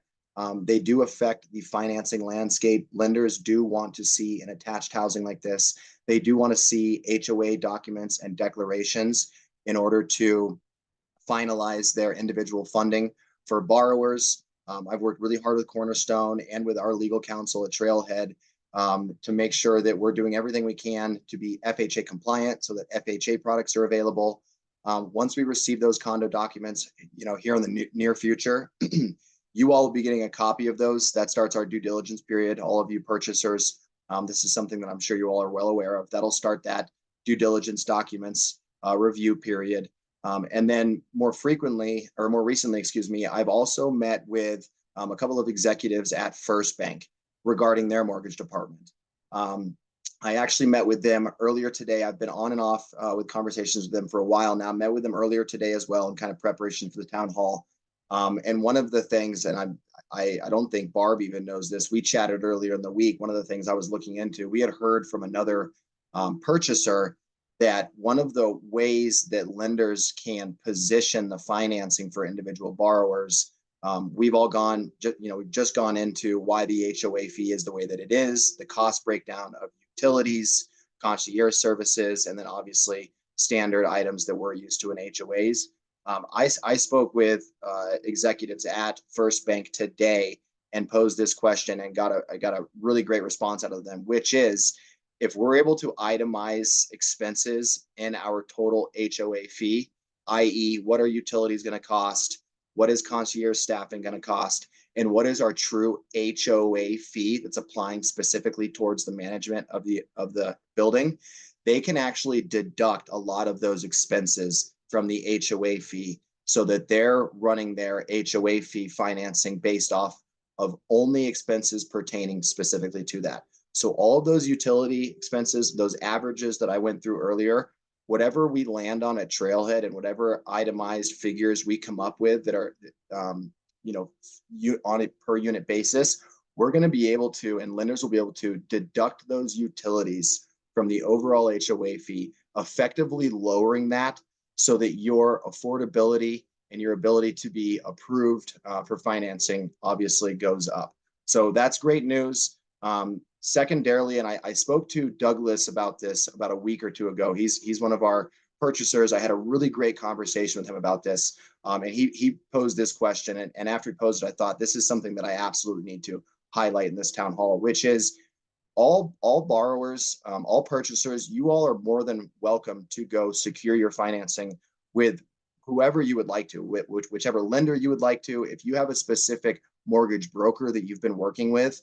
[SPEAKER 3] They do affect the financing landscape. Lenders do want to see an attached housing like this. They do want to see HOA documents and declarations in order to finalize their individual funding for borrowers. I've worked really hard with Cornerstone and with our legal counsel at Trailhead to make sure that we're doing everything we can to be FHA compliant so that FHA products are available. Once we receive those condo documents, here in the near future, you all will be getting a copy of those. That starts our due diligence period. All of you purchasers, this is something that I'm sure you all are well aware of. That'll start that due diligence documents review period. And then more recently, I've also met with a couple of executives at First Bank regarding their mortgage department. I actually met with them earlier today. I've been on and off with conversations with them for a while now. Met with them earlier today as well in kind of preparation for the town hall. And one of the things, and I don't think Barb even knows this, we chatted earlier in the week. One of the things I was looking into, we had heard from another purchaser that one of the ways that lenders can position the financing for individual borrowers, we've all just gone into why the HOA fee is the way that it is, the cost breakdown of utilities, concierge services, and then obviously standard items that we're used to in HOAs. I spoke with executives at First Bank today and posed this question and got a really great response out of them, which is, if we're able to itemize expenses in our total HOA fee, i.e., what are utilities going to cost, what is concierge staffing going to cost, and what is our true HOA fee that's applying specifically towards the management of the building, they can actually deduct a lot of those expenses from the HOA fee so that they're running their HOA fee financing based off of only expenses pertaining specifically to that. So all of those utility expenses, those averages that I went through earlier, whatever we land on at Trailhead and whatever itemized figures we come up with that are, on a per unit basis, we're going to be able to, and lenders will be able to deduct those utilities from the overall HOA fee, effectively lowering that so that your affordability and your ability to be approved for financing obviously goes up. So that's great news. Secondarily, and I spoke to Douglas about this about a week or two ago. He's one of our purchasers. I had a really great conversation with him about this. And he posed this question. And after he posed it, I thought this is something that I absolutely need to highlight in this town hall, which is all borrowers, all purchasers, you all are more than welcome to go secure your financing with whoever you would like to, whichever lender you would like to. If you have a specific mortgage broker that you've been working with,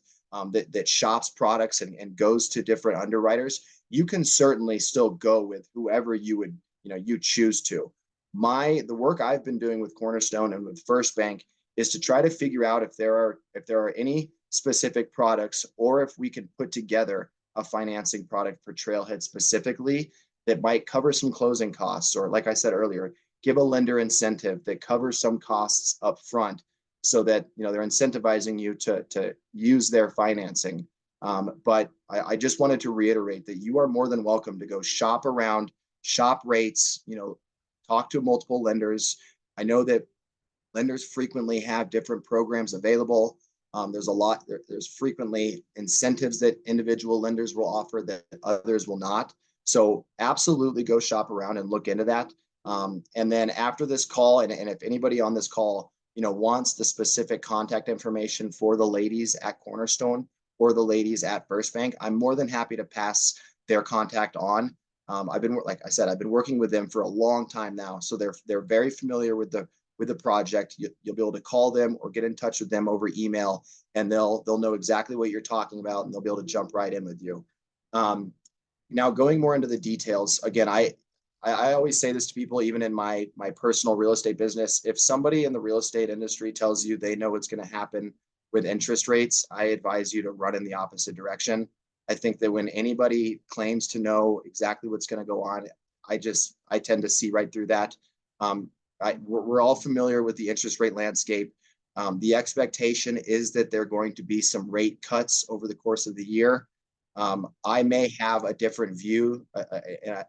[SPEAKER 3] that shops products and goes to different underwriters, you can certainly still go with whoever you would, you choose to. The work I've been doing with Cornerstone and with First Bank is to try to figure out if there are any specific products, or if we can put together a financing product for Trailhead specifically that might cover some closing costs, or like I said earlier, give a lender incentive that covers some costs up front, so that they're incentivizing you to use their financing. But I just wanted to reiterate that you are more than welcome to go shop around, shop rates, talk to multiple lenders. I know that lenders frequently have different programs available. There's frequently incentives that individual lenders will offer that others will not. So absolutely go shop around and look into that. And then after this call, and if anybody on this call, wants the specific contact information for the ladies at Cornerstone or the ladies at First Bank, I'm more than happy to pass their contact on. Like I said, I've been working with them for a long time now, so they're very familiar with the project. You'll be able to call them or get in touch with them over email, and they'll know exactly what you're talking about, and they'll be able to jump right in with you. Now, going more into the details, again, I always say this to people, even in my personal real estate business. If somebody in the real estate industry tells you they know what's going to happen with interest rates, I advise you to run in the opposite direction. I think that when anybody claims to know exactly what's going to go on, I tend to see right through that. We're all familiar with the interest rate landscape. The expectation is that there are going to be some rate cuts over the course of the year. I may have a different view.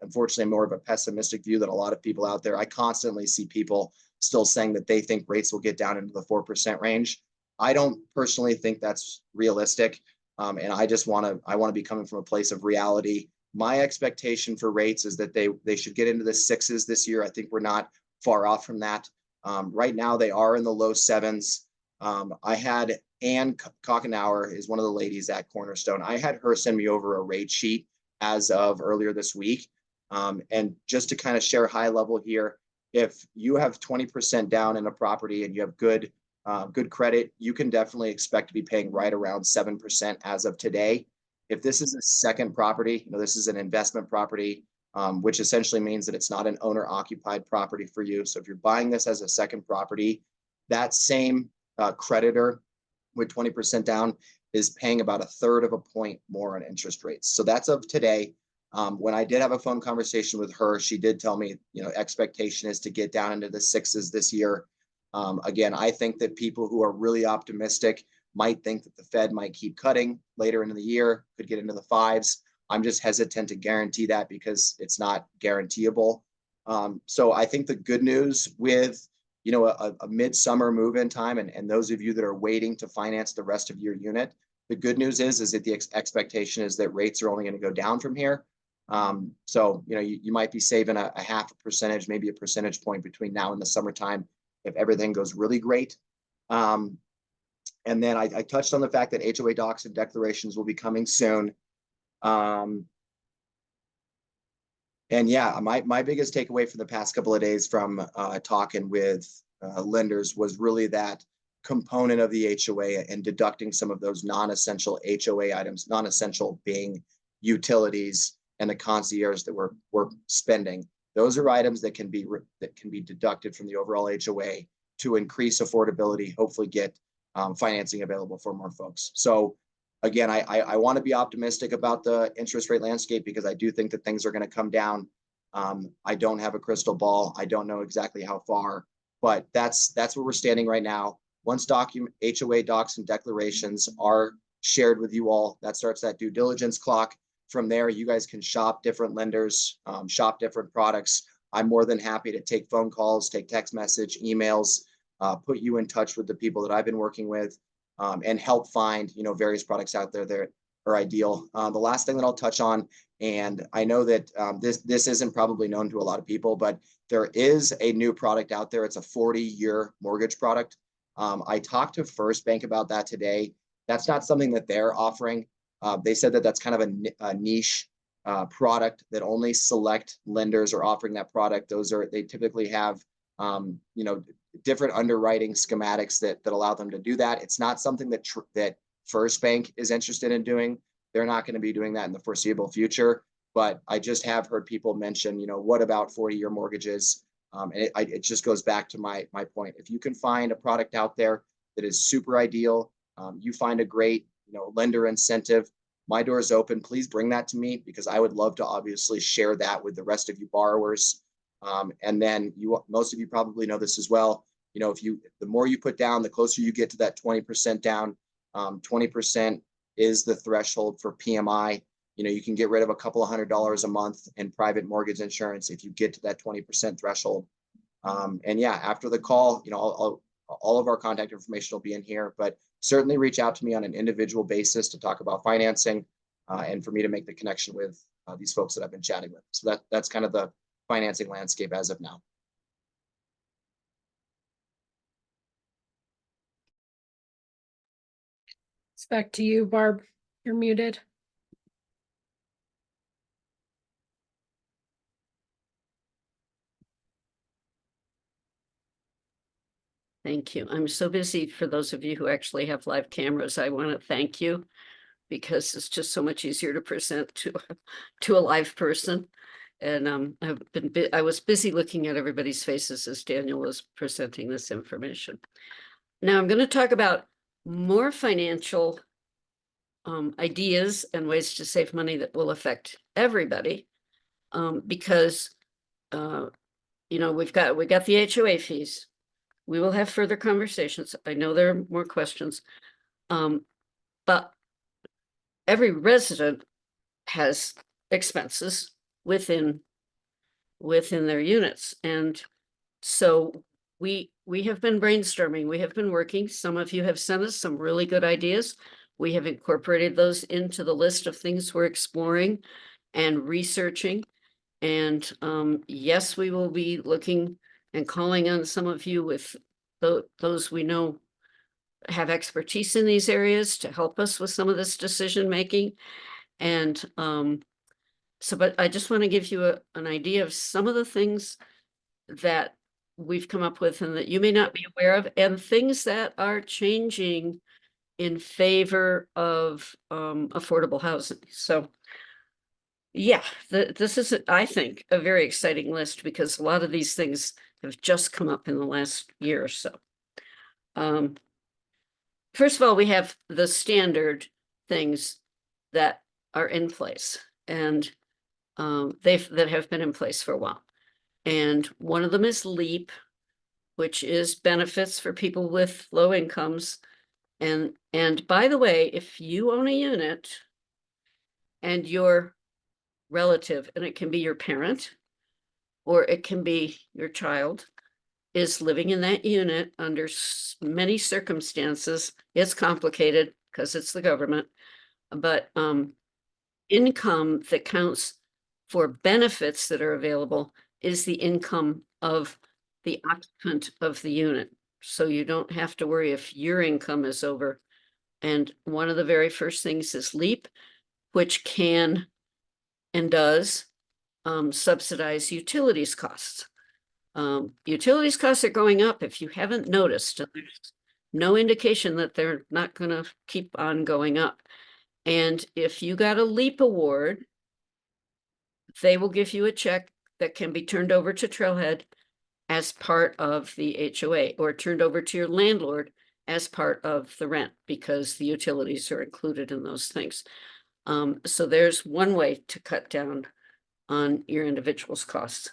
[SPEAKER 3] Unfortunately, more of a pessimistic view than a lot of people out there. I constantly see people still saying that they think rates will get down into the 4% range. I don't personally think that's realistic. And I want to be coming from a place of reality. My expectation for rates is that they should get into the sixes this year. I think we're not far off from that. Right now, they are in the low sevens. I had Ann Kochenauer is one of the ladies at Cornerstone. I had her send me over a rate sheet as of earlier this week. And just to kind of share high level here, if you have 20% down in a property and you have good credit, you can definitely expect to be paying right around 7% as of today. If this is a second property, this is an investment property, which essentially means that it's not an owner occupied property for you. So if you're buying this as a second property, that same creditor with 20% down is paying about a third of a point more on interest rates. So that's of today. When I did have a phone conversation with her, she did tell me, expectation is to get down into the sixes this year. Again, I think that people who are really optimistic might think that the Fed might keep cutting later into the year, could get into the fives. I'm just hesitant to guarantee that because it's not guaranteeable. So I think the good news with a midsummer move-in time, and those of you that are waiting to finance the rest of your unit, the good news is that the expectation is that rates are only going to go down from here. So you might be saving a half a percentage, maybe a percentage point between now and the summertime if everything goes really great. And then I touched on the fact that HOA docs and declarations will be coming soon. And yeah, my biggest takeaway from the past couple of days from talking with lenders was really that component of the HOA and deducting some of those non-essential HOA items, non-essential being utilities and the concierge that we're spending. Those are items that can be deducted from the overall HOA to increase affordability, hopefully get financing available for more folks. So again, I want to be optimistic about the interest rate landscape because I do think that things are going to come down. I don't have a crystal ball. I don't know exactly how far, but that's where we're standing right now. Once HOA docs and declarations are shared with you all, that starts that due diligence clock. From there, you guys can shop different lenders, shop different products. I'm more than happy to take phone calls, take text message, emails, put you in touch with the people that I've been working with. And help find various products out there are ideal. The last thing that I'll touch on, and I know that this isn't probably known to a lot of people, but there is a new product out there. It's a 40-year mortgage product. I talked to First Bank about that today. That's not something that they're offering. They said that that's kind of a niche product that only select lenders are offering that product. They typically have different underwriting schematics that allow them to do that. It's not something that First Bank is interested in doing. They're not going to be doing that in the foreseeable future. But I just have heard people mention, what about 40-year mortgages? And it just goes back to my point. If you can find a product out there that is super ideal, you find a great lender incentive, my door is open. Please bring that to me, because I would love to obviously share that with the rest of you borrowers. And then most of you probably know this as well. The more you put down, the closer you get to that 20% down. 20% is the threshold for PMI. You can get rid of a couple of $100 a month in private mortgage insurance if you get to that 20% threshold. And yeah, after the call, all of our contact information will be in here, but certainly reach out to me on an individual basis to talk about financing and for me to make the connection with these folks that I've been chatting with. So that's kind of the financing landscape as of now.
[SPEAKER 1] It's back to you, Barb. You're muted.
[SPEAKER 4] Thank you. I'm so busy. For those of you who actually have live cameras, I want to thank you, because it's just so much easier to present to a live person. And I was busy looking at everybody's faces as Daniel was presenting this information. Now I'm going to talk about more financial ideas and ways to save money that will affect everybody, because we got the HOA fees. We will have further conversations. I know there are more questions, but every resident has expenses within their units, and so we have been brainstorming. We have been working. Some of you have sent us some really good ideas. We have incorporated those into the list of things we're exploring and researching. And yes, we will be looking and calling on some of you with those we know have expertise in these areas to help us with some of this decision making. And but I just want to give you an idea of some of the things that we've come up with and that you may not be aware of, and things that are changing in favor of affordable housing. So yeah, this is, I think, a very exciting list, because a lot of these things have just come up in the last year or so. First of all, we have the standard things that are in place, and that have been in place for a while. And one of them is LEAP, which is benefits for people with low incomes. And by the way, if you own a unit and your relative, and it can be your parent or it can be your child, is living in that unit under many circumstances, it's complicated because it's the government, but income that counts for benefits that are available is the income of the occupant of the unit. So you don't have to worry if your income is over. And one of the very first things is LEAP, which can and does subsidize utilities costs. Utilities costs are going up. If you haven't noticed, there's no indication that they're not going to keep on going up. And if you got a LEAP award, they will give you a check that can be turned over to Trailhead as part of the HOA, or turned over to your landlord as part of the rent, because the utilities are included in those things. So there's one way to cut down on your individual's costs.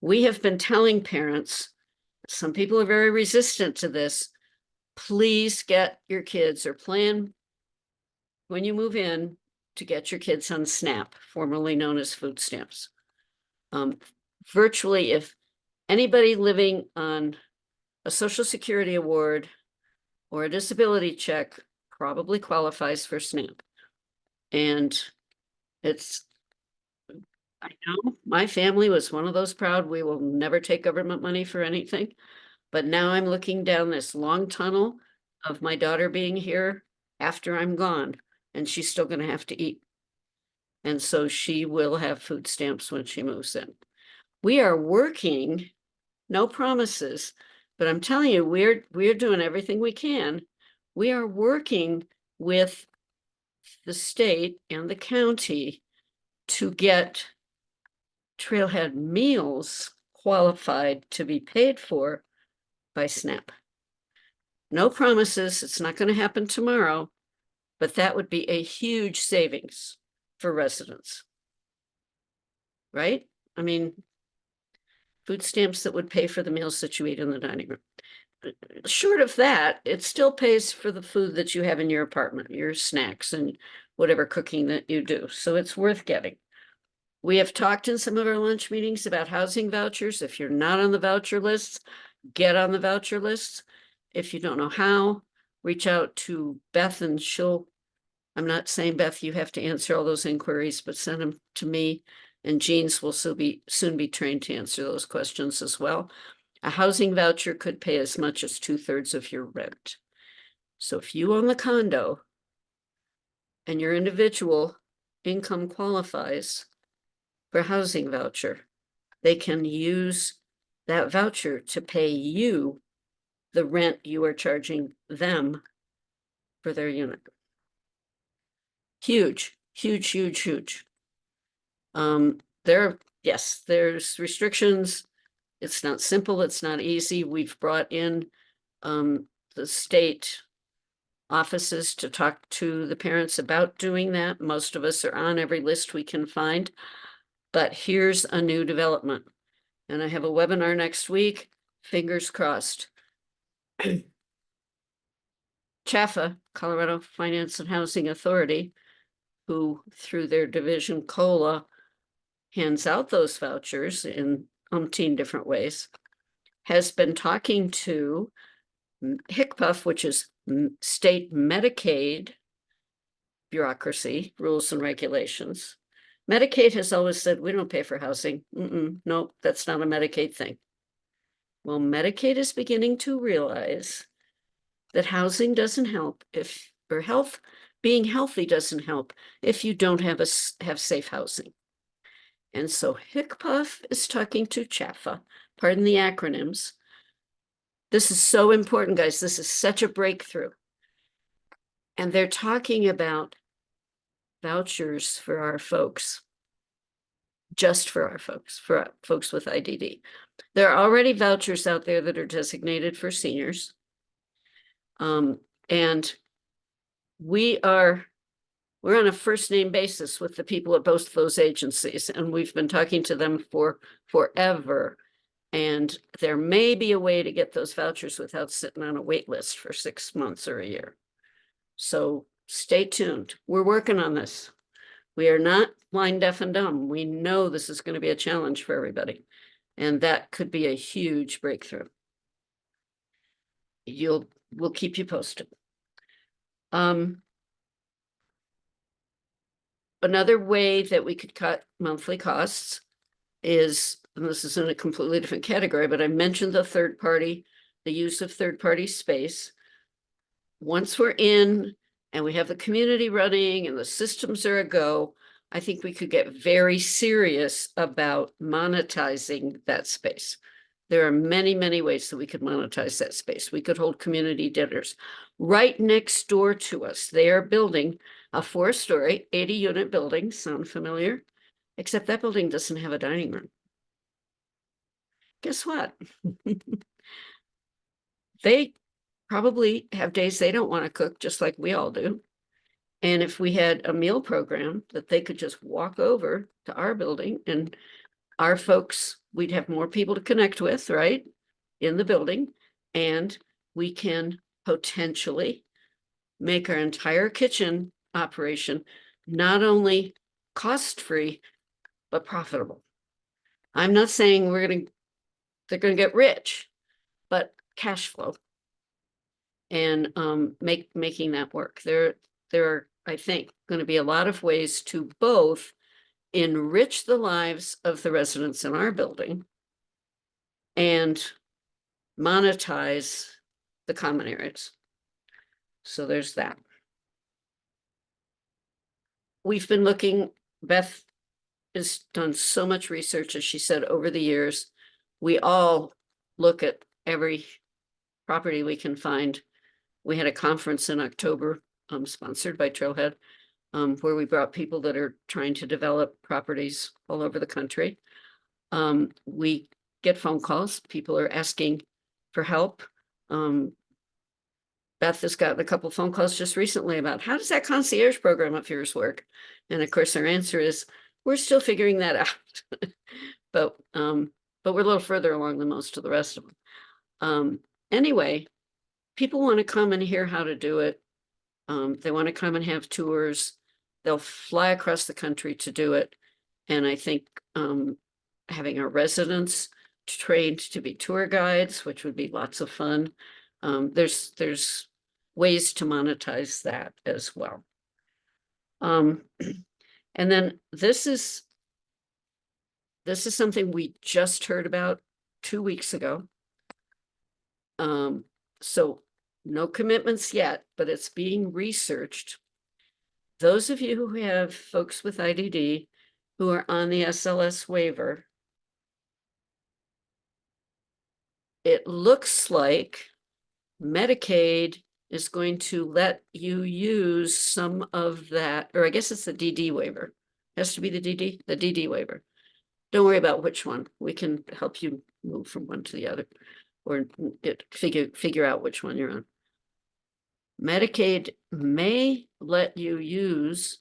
[SPEAKER 4] We have been telling parents, some people are very resistant to this, please get your kids, or plan when you move in to get your kids on SNAP, formerly known as food stamps. Virtually, if anybody living on a Social Security award or a disability check probably qualifies for SNAP. And it's, I know my family was one of those proud, we will never take government money for anything. But now I'm looking down this long tunnel of my daughter being here after I'm gone, and she's still gonna have to eat. And so she will have food stamps when she moves in. We are working, no promises, but I'm telling you, we're doing everything we can. We are working with the state and the county to get Trailhead meals qualified to be paid for by SNAP. No promises, it's not going to happen tomorrow, but that would be a huge savings for residents. Right? I mean, food stamps that would pay for the meals that you eat in the dining room. Short of that, it still pays for the food that you have in your apartment, your snacks and whatever cooking that you do. So it's worth getting. We have talked in some of our lunch meetings about housing vouchers. If you're not on the voucher lists, get on the voucher lists. If you don't know how, reach out to Beth and I'm not saying, Beth, you have to answer all those inquiries, but send them to me, and Jean's will soon be trained to answer those questions as well. A housing voucher could pay as much as 2/3 of your rent. So if you own the condo and your individual income qualifies for a housing voucher, they can use that voucher to pay you the rent you are charging them for their unit. Huge, huge, huge, huge. There's restrictions. It's not simple, it's not easy. We've brought in the state offices to talk to the parents about doing that. Most of us are on every list we can find. But here's a new development. And I have a webinar next week, fingers crossed. CHFA, Colorado Finance and Housing Authority, who through their division COLA hands out those vouchers in umpteen different ways, has been talking to HCPF, which is state Medicaid bureaucracy, rules and regulations. Medicaid has always said, we don't pay for housing. Nope, that's not a Medicaid thing. Well, Medicaid is beginning to realize that housing doesn't help being healthy doesn't help if you don't have safe housing. And so HCPF is talking to CHFA, pardon the acronyms. This is so important, guys. This is such a breakthrough. And they're talking about vouchers for our folks, just for our folks, for our folks with IDD. There are already vouchers out there that are designated for seniors. And we're on a first name basis with the people at both those agencies, and we've been talking to them for forever. And there may be a way to get those vouchers without sitting on a wait list for 6 months or a year. So stay tuned. We're working on this. We are not blind, deaf, and dumb. We know this is going to be a challenge for everybody. And that could be a huge breakthrough. We'll keep you posted. Another way that we could cut monthly costs is, and this is in a completely different category, but I mentioned the use of third-party space. Once we're in and we have the community running and the systems are a go, I think we could get very serious about monetizing that space. There are many, many ways that we could monetize that space. We could hold community dinners. Right next door to us, they are building a 4-story, 80-unit building. Sound familiar? Except that building doesn't have a dining room. Guess what? They probably have days they don't want to cook, just like we all do. And if we had a meal program that they could just walk over to our building, and our folks, we'd have more people to connect with, right? In the building. And we can potentially make our entire kitchen operation not only cost-free, but profitable. I'm not saying they're gonna get rich, but cash flow. And making that work. There are I think, going to be a lot of ways to both enrich the lives of the residents in our building and monetize the common areas. So there's that. We've been looking, Beth has done so much research, as she said, over the years. We all look at every property we can find. We had a conference in October, sponsored by Trailhead, where we brought people that are trying to develop properties all over the country. We get phone calls. People are asking for help. Beth has gotten a couple phone calls just recently about how does that concierge program of yours work? And of course, our answer is we're still figuring that out. but we're a little further along than most of the rest of them. Anyway, people want to come and hear how to do it. They want to come and have tours. They'll fly across the country to do it. And I think having our residents trained to be tour guides, which would be lots of fun. There's ways to monetize that as well. And then this is something we just heard about 2 weeks ago. So no commitments yet, but it's being researched. Those of you who have folks with IDD who are on the SLS waiver, it looks like Medicaid is going to let you use some of that, or I guess it's the DD waiver. It has to be the DD waiver. Don't worry about which one. We can help you move from one to the other, or figure out which one you're on. Medicaid may let you use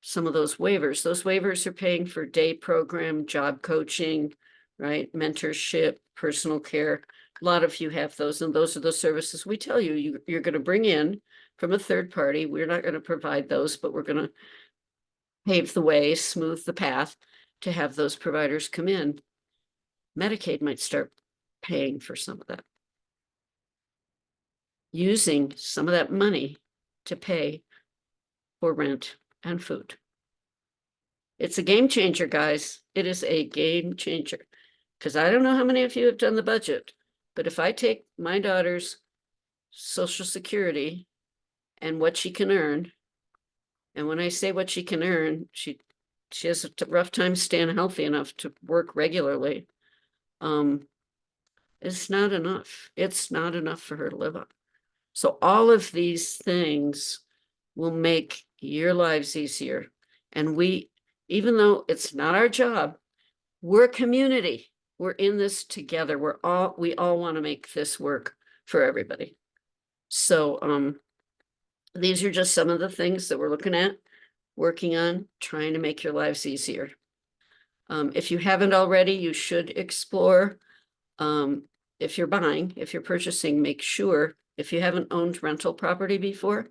[SPEAKER 4] some of those waivers. Those waivers are paying for day program, job coaching, right? Mentorship, personal care. A lot of you have those, and those are the services we tell you, you're going to bring in from a third party. We're not going to provide those, but we're going to pave the way, smooth the path to have those providers come in. Medicaid might start paying for some of that, using some of that money to pay for rent and food. It's a game changer, guys. It is a game changer. Because I don't know how many of you have done the budget, but if I take my daughter's Social Security and what she can earn, and when I say what she can earn, she has a rough time staying healthy enough to work regularly. It's not enough. It's not enough for her to live on. So all of these things will make your lives easier. And we, even though it's not our job, we're a community. We're in this together. We all want to make this work for everybody. So these are just some of the things that we're looking at, working on, trying to make your lives easier. If you haven't already, you should explore. If you're purchasing, make sure, if you haven't owned rental property before,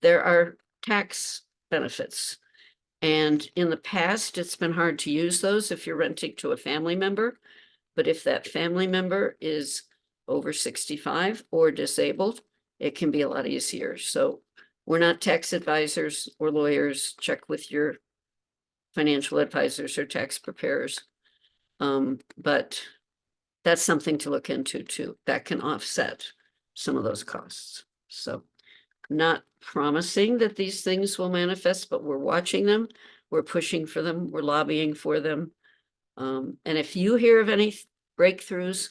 [SPEAKER 4] there are tax benefits. And in the past, it's been hard to use those if you're renting to a family member. But if that family member is over 65 or disabled, it can be a lot easier. So we're not tax advisors or lawyers. Check with your financial advisors or tax preparers. But that's something to look into too. That can offset some of those costs. So not promising that these things will manifest, but we're watching them. We're pushing for them. We're lobbying for them. And if you hear of any breakthroughs,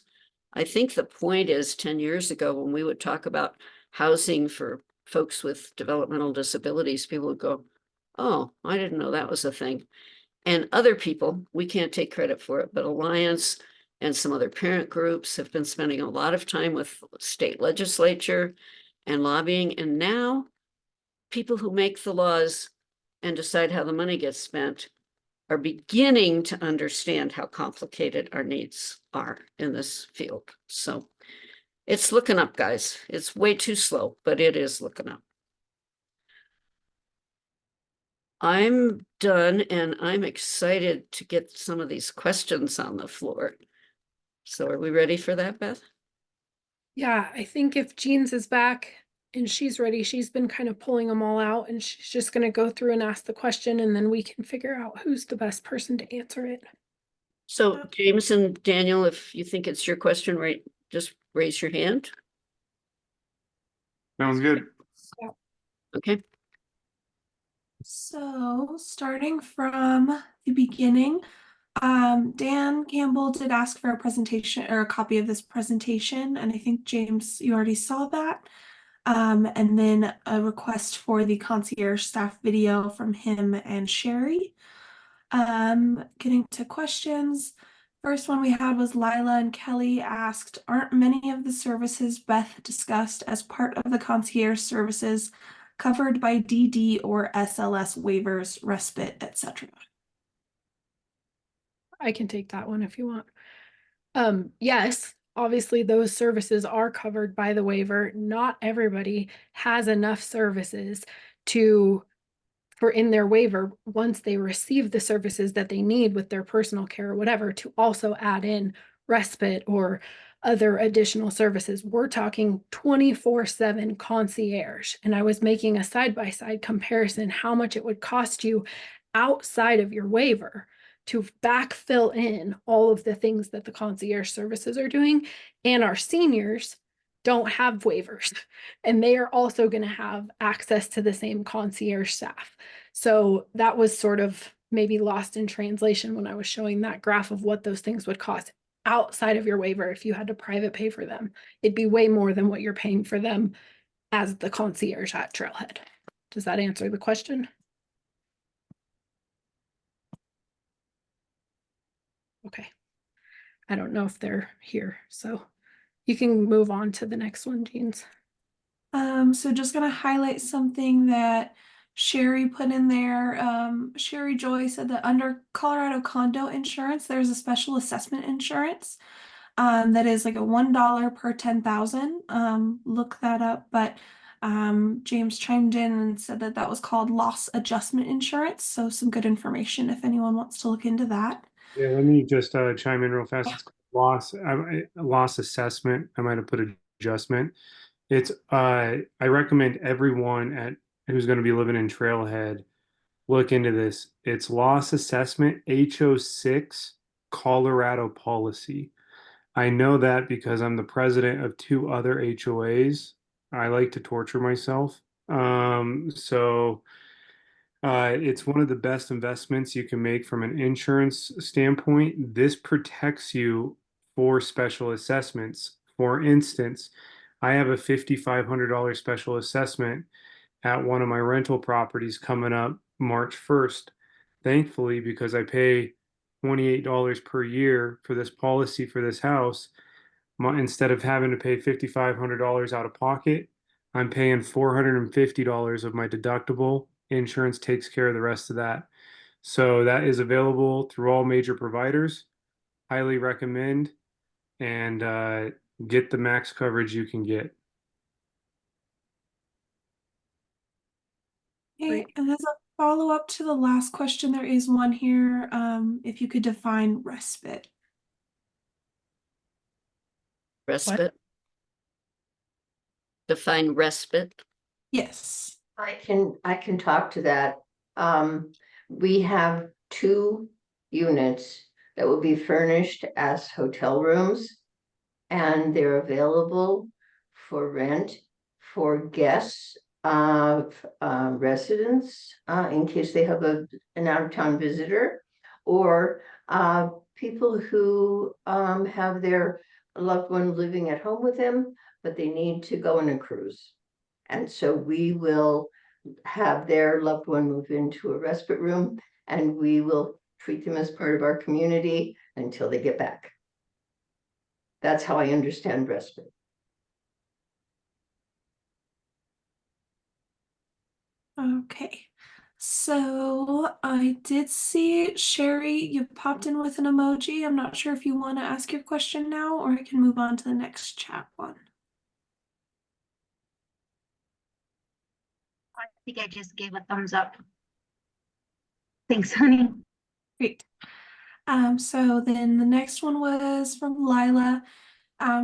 [SPEAKER 4] I think the point is 10 years ago when we would talk about housing for folks with developmental disabilities, people would go, oh, I didn't know that was a thing. And other people, we can't take credit for it, but Alliance and some other parent groups have been spending a lot of time with state legislature and lobbying. And now people who make the laws and decide how the money gets spent are beginning to understand how complicated our needs are in this field. So it's looking up, guys. It's way too slow, but it is looking up. I'm done, and I'm excited to get some of these questions on the floor. So are we ready for that, Beth?
[SPEAKER 1] Yeah, I think if Jeans is back, And she's ready. She's been kind of pulling them all out, and she's just going to go through and ask the question, and then we can figure out who's the best person to answer it.
[SPEAKER 4] So James and Daniel, if you think it's your question, right, just raise your hand.
[SPEAKER 2] Sounds good.
[SPEAKER 4] Okay.
[SPEAKER 5] So starting from the beginning, Dan Campbell did ask for a presentation or a copy of this presentation, and I think James, you already saw that. And then a request for the concierge staff video from him and Sherry. Getting to questions. First one we had was Lila and Kelly asked, aren't many of the services Beth discussed as part of the concierge services covered by DD or SLS waivers, respite, etc.?
[SPEAKER 1] I can take that one if you want. Yes, obviously those services are covered by the waiver. Not everybody has enough services for in their waiver, once they receive the services that they need with their personal care or whatever, to also add in respite or other additional services. We're talking 24/7 concierge. And I was making a side-by-side comparison how much it would cost you outside of your waiver to backfill in all of the things that the concierge services are doing. And our seniors don't have waivers, and they are also going to have access to the same concierge staff. So that was sort of maybe lost in translation when I was showing that graph of what those things would cost outside of your waiver if you had to private pay for them. It'd be way more than what you're paying for them as the concierge at Trailhead. Does that answer the question? Okay. I don't know if they're here, so you can move on to the next one, Jeans.
[SPEAKER 5] So just gonna highlight something that Sherry put in there. Sherry Joy said that under Colorado condo insurance, there's a special assessment insurance. That is like a $1 per 10,000. Look that up. But James chimed in and said that that was called loss adjustment insurance. So some good information if anyone wants to look into that.
[SPEAKER 2] Yeah, let me just chime in real fast. It's called loss assessment. I might have put adjustment. It's I recommend everyone at who's going to be living in Trailhead look into this. It's loss assessment HO6 Colorado policy. I know that because I'm the president of two other HOAs. I like to torture myself. It's one of the best investments you can make from an insurance standpoint. This protects you for special assessments. For instance, I have a $5,500 special assessment at one of my rental properties coming up March 1st. Thankfully, because I pay $28 per year for this policy for this house, instead of having to pay $5,500 out of pocket, I'm paying $450 of my deductible. Insurance takes care of the rest of that. So that is available through all major providers. Highly recommend, and get the max coverage you can get.
[SPEAKER 5] Okay,
[SPEAKER 1] Great.
[SPEAKER 5] and as a follow-up to the last question, there is one here. If you could define respite.
[SPEAKER 4] Respite. Define respite.
[SPEAKER 5] Yes.
[SPEAKER 6] I can talk to that. We have 2 units that will be furnished as hotel rooms, and they're available for rent for guests of residents in case they have an out-of-town visitor, or people who have their loved one living at home with them, but they need to go on a cruise. And so we will have their loved one move into a respite room, and we will treat them as part of our community until they get back. That's how I understand respite.
[SPEAKER 5] Okay. So I did see Sherry, you popped in with an emoji. I'm not sure if you want to ask your question now, or I can move on to the next chat one.
[SPEAKER 7] I think I just gave a thumbs up. Thanks, honey.
[SPEAKER 5] Great. So then the next one was from Lila.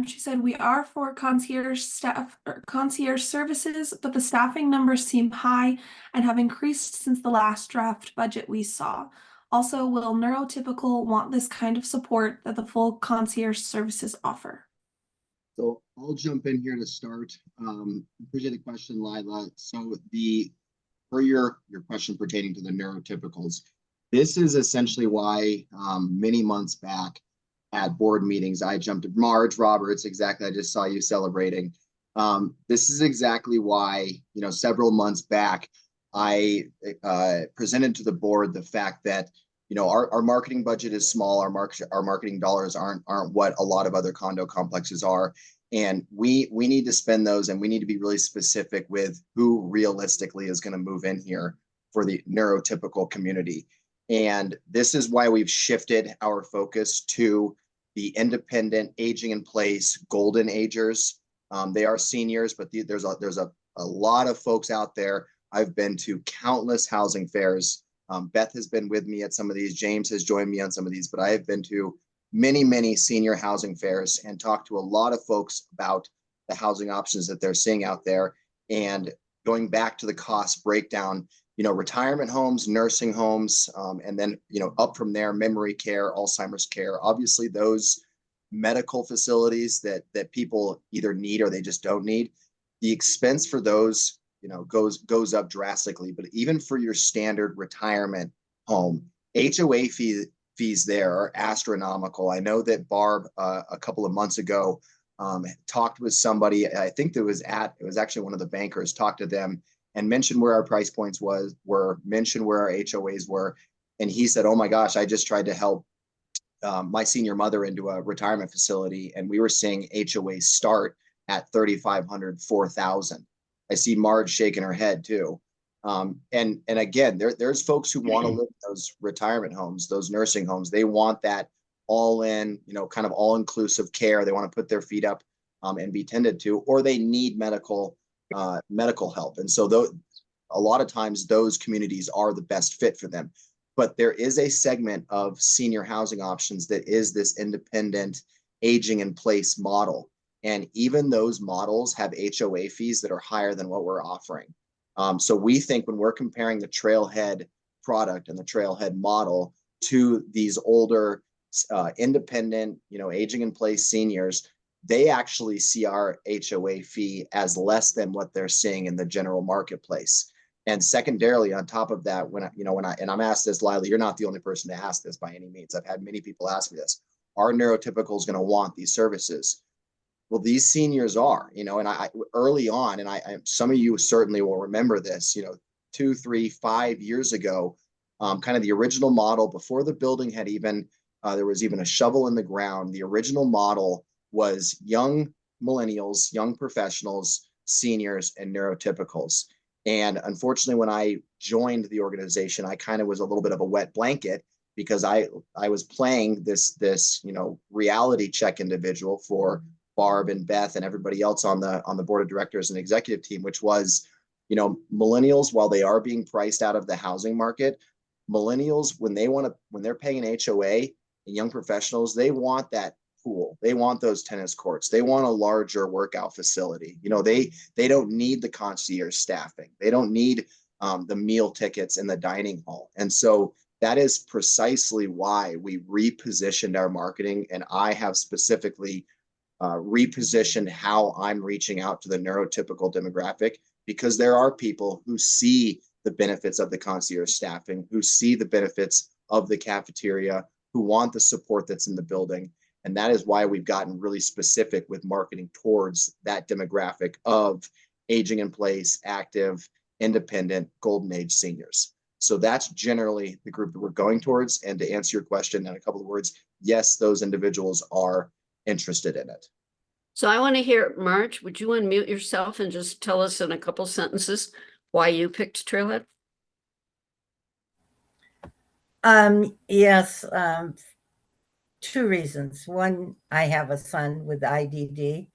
[SPEAKER 5] She said, we are for concierge staff or concierge services, but the staffing numbers seem high and have increased since the last draft budget we saw. Also, will neurotypical want this kind of support that the full concierge services offer?
[SPEAKER 3] So I'll jump in here to start. Appreciate the question, Lila. So for your question pertaining to the neurotypicals, this is essentially why many months back at board meetings, I jumped at Marge Roberts. Exactly. I just saw you celebrating. This is exactly why, several months back, I presented to the board the fact that, our marketing budget is small. Our marketing dollars aren't what a lot of other condo complexes are. And we need to spend those, and we need to be really specific with who realistically is going to move in here for the neurotypical community. And this is why we've shifted our focus to the independent aging in place golden agers. They are seniors, but there's a lot of folks out there. I've been to countless housing fairs. Beth has been with me at some of these. James has joined me on some of these, but I have been to many senior housing fairs and talked to a lot of folks about the housing options that they're seeing out there. And going back to the cost breakdown, retirement homes, nursing homes, and then, up from there, memory care, Alzheimer's care, obviously those medical facilities that people either need or they just don't need, the expense for those, goes up drastically. But even for your standard retirement home, HOA fees there are astronomical. I know that Barb, a couple of months ago, talked with somebody, I think it was actually one of the bankers, talked to them and mentioned where our price points were, mentioned where our HOAs were. And he said, oh my gosh, I just tried to help my senior mother into a retirement facility, and we were seeing HOAs start at 3,500, 4,000. I see Marge shaking her head too. And again, there's folks who want to live in those retirement homes, those nursing homes. They want that all in, kind of all inclusive care. They want to put their feet up and be tended to, or they need medical help. And so a lot of times those communities are the best fit for them. But there is a segment of senior housing options that is this independent aging in place model. And even those models have HOA fees that are higher than what we're offering. So we think when we're comparing the Trailhead product and the Trailhead model to these older, independent, aging in place seniors, they actually see our HOA fee as less than what they're seeing in the general marketplace. And secondarily, on top of that, and I'm asked this, Lila, you're not the only person to ask this by any means. I've had many people ask me this. Are neurotypicals going to want these services? Well, these seniors are, and I early on, and some of you certainly will remember this, 2, 3, 5 years ago, kind of the original model before the building had even, there was even a shovel in the ground. The original model was young millennials, young professionals, seniors, and neurotypicals. And unfortunately, when I joined the organization, I kind of was a little bit of a wet blanket because I was playing this reality check individual for Barb and Beth and everybody else on the board of directors and executive team, which was, millennials, while they are being priced out of the housing market, millennials, when they're paying an HOA, and young professionals, they want that pool. They want those tennis courts. They want a larger workout facility. They don't need the concierge staffing. They don't need the meal tickets in the dining hall. And so that is precisely why we repositioned our marketing. And I have specifically repositioned how I'm reaching out to the neurotypical demographic, because there are people who see the benefits of the concierge staffing, who see the benefits of the cafeteria, who want the support that's in the building. And that is why we've gotten really specific with marketing towards that demographic of aging in place, active, independent, golden age seniors. So that's generally the group that we're going towards. And to answer your question in a couple of words, yes, those individuals are interested in it.
[SPEAKER 4] So I want to hear, Marge, would you unmute yourself and just tell us in a couple sentences why you picked Trailhead?
[SPEAKER 8] Yes, 2 reasons. One, I have a son with IDD,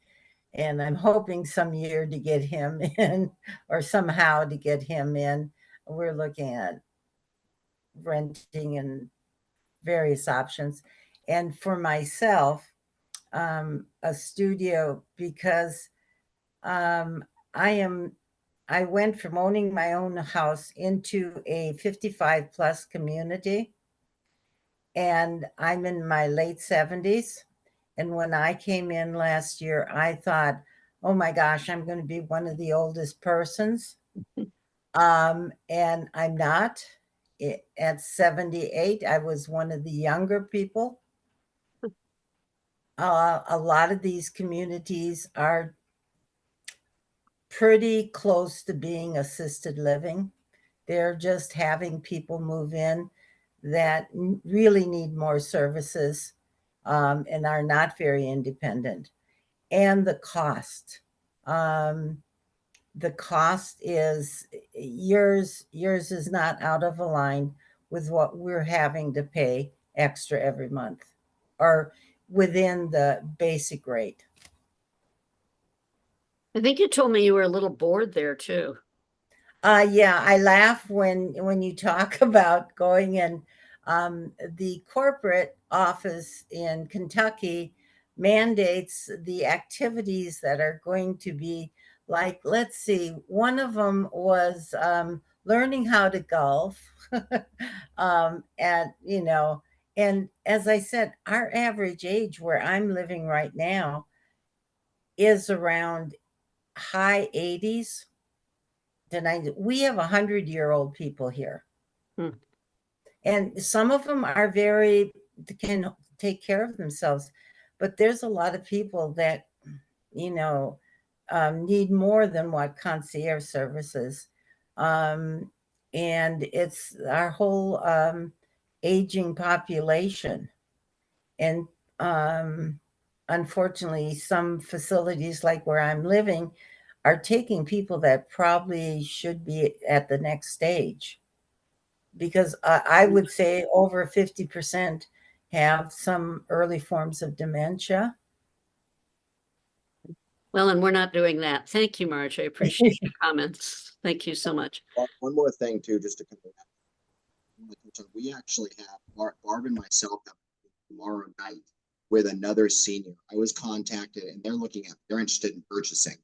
[SPEAKER 8] and I'm hoping some year to get him in, or somehow to get him in. We're looking at renting and various options. And for myself, a studio because um, I went from owning my own house into a 55 plus community, and I'm in my late 70s. And when I came in last year, I thought, oh my gosh, I'm going to be one of the oldest persons. And I'm not. At 78, I was one of the younger people. A lot of these communities are pretty close to being assisted living. They're just having people move in that really need more services, and are not very independent. And the cost. The cost is yours is not out of a line with what we're having to pay extra every month, or within the basic rate.
[SPEAKER 4] I think you told me you were a little bored there too.
[SPEAKER 8] Yeah, I laugh when you talk about going in. The corporate office in Kentucky mandates the activities that are going to be like. Let's see, one of them was learning how to golf, and and as I said, our average age where I'm living right now is around high 80s to 90. We have 100-year-old people here.
[SPEAKER 4] Hmm.
[SPEAKER 8] And some of them are very, can take care of themselves. But there's a lot of people that, you know, need more than what concierge services. And it's our whole aging population. And unfortunately, some facilities like where I'm living are taking people that probably should be at the next stage, because I would say over 50% have some early forms of dementia.
[SPEAKER 4] Well, and we're not doing that. Thank you, Marge. I appreciate your comments. Thank you so much.
[SPEAKER 3] One more thing too, just to come back. We actually have Barb and myself have tomorrow night with another senior. I was contacted and they're interested in purchasing.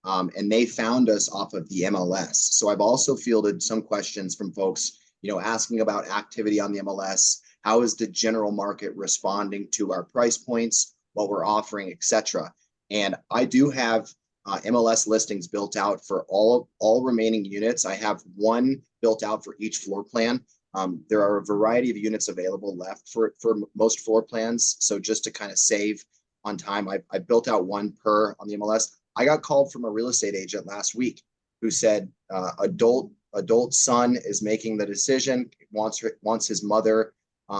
[SPEAKER 3] And they found us off of the MLS. So I've also fielded some questions from folks, asking about activity on the MLS. How is the general market responding to our price points, what we're offering, etc. And I do have MLS listings built out for all remaining units. I have one built out for each floor plan. There are a variety of units available left for most floor plans. So just to kind of save on time, I built out one per on the MLS. I got called from a real estate agent last week who said adult son is making the decision, wants his mother